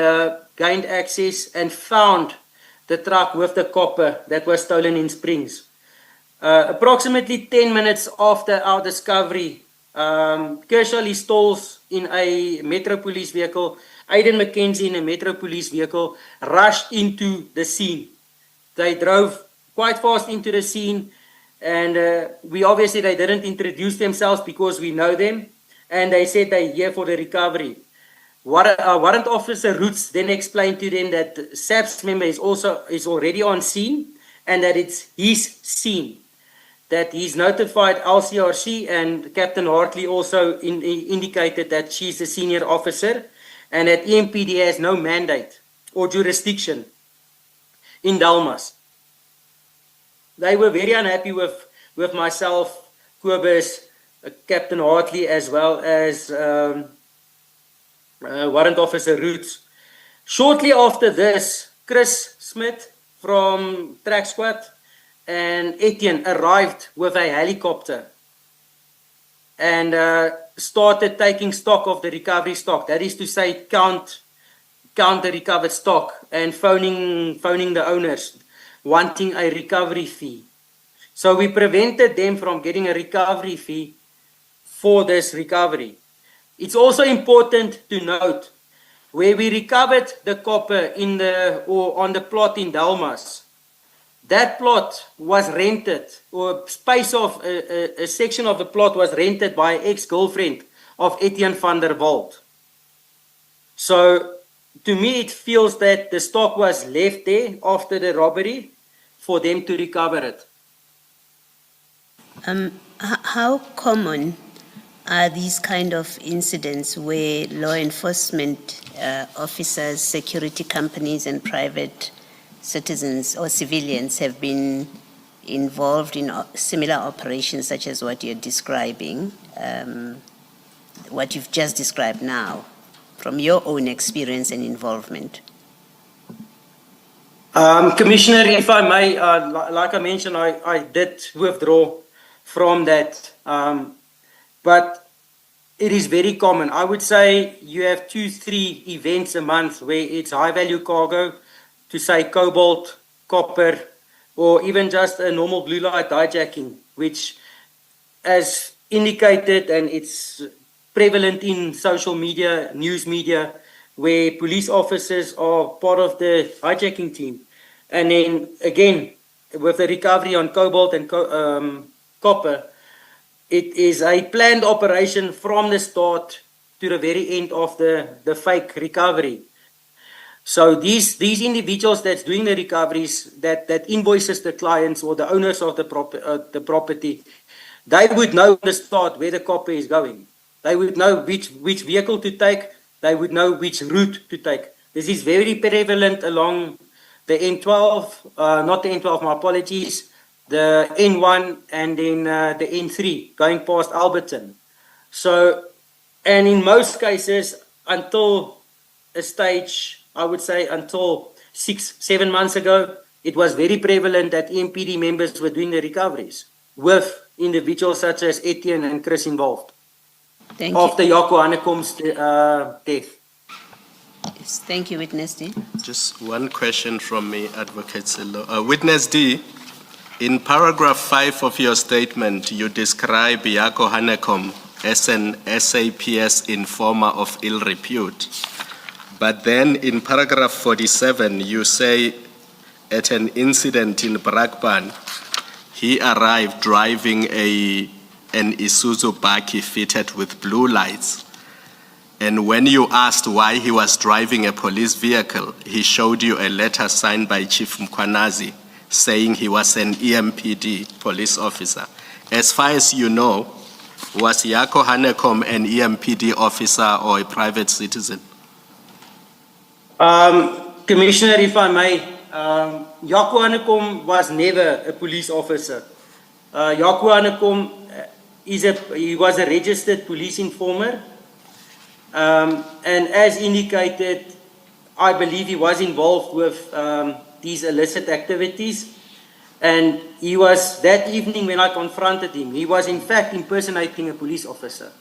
gained access and found the truck with the copper that was stolen in Springs. Approximately 10 minutes after our discovery Kershaw Stolz in a Metro Police vehicle, Aiden McKenzie in a Metro Police vehicle, rushed into the scene. They drove quite fast into the scene, and they didn't introduce themselves because we know them, and they said they're here for the recovery. Warrant Officer Roots then explained to them that SAPS member is already on scene, and that it's his scene. That he's notified LCRC, and Captain Hartley also indicated that she's a senior officer, and that EMPD has no mandate or jurisdiction in Delmas. They were very unhappy with myself, Kobus, Captain Hartley, as well as Warrant Officer Roots. Shortly after this, Chris Smith from Track Squad and Etienne arrived with a helicopter and started taking stock of the recovery stock. That is to say, count the recovered stock and phoning the owners, wanting a recovery fee. So we prevented them from getting a recovery fee for this recovery. It's also important to note where we recovered the copper on the plot in Delmas. That plot was rented, or space of a section of the plot was rented by an ex-girlfriend of Etienne van der Walt. So to me, it feels that the stock was left there after the robbery for them to recover it. How common are these kind of incidents where law enforcement officers, security companies, and private citizens or civilians have been involved in similar operations such as what you're describing, what you've just described now, from your own experience and involvement? Commissioner, if I may, like I mentioned, I did withdraw from that, but it is very common. I would say you have 2-3 events a month where it's high-value cargo, to say cobalt, copper, or even just a normal blue light hijacking, which, as indicated, and it's prevalent in social media, news media, where police officers are part of the hijacking team. And then again, with the recovery on cobalt and copper, it is a planned operation from the start to the very end of the fake recovery. So these individuals that's doing the recoveries, that invoices the clients or the owners of the property, they would know the start where the copper is going. They would know which vehicle to take. They would know which route to take. This is very prevalent along the N12, not the N12, my apologies, the N1 and then the N3 going past Alberton. So, and in most cases, until a stage, I would say until 6-7 months ago, it was very prevalent that EMPD members were doing the recoveries with individuals such as Etienne and Chris involved. Thank you. After Jaco Hannekom's death. Yes, thank you, Witness D. Just one question from me, Advocate Silo. Witness D, in paragraph 5 of your statement, you describe Jaco Hannekom as an SAPS informer of ill repute. But then in paragraph 47, you say at an incident in Brakpan, he arrived driving an Isuzu Baki fitted with blue lights. And when you asked why he was driving a police vehicle, he showed you a letter signed by Chief Mkwanazi saying he was an EMPD police officer. As far as you know, was Jaco Hannekom an EMPD officer or a private citizen? Commissioner, if I may, Jaco Hannekom was never a police officer. Jaco Hannekom he was a registered police informer. And as indicated, I believe he was involved with these illicit activities. And he was, that evening when I confronted him, he was in fact impersonating a police officer.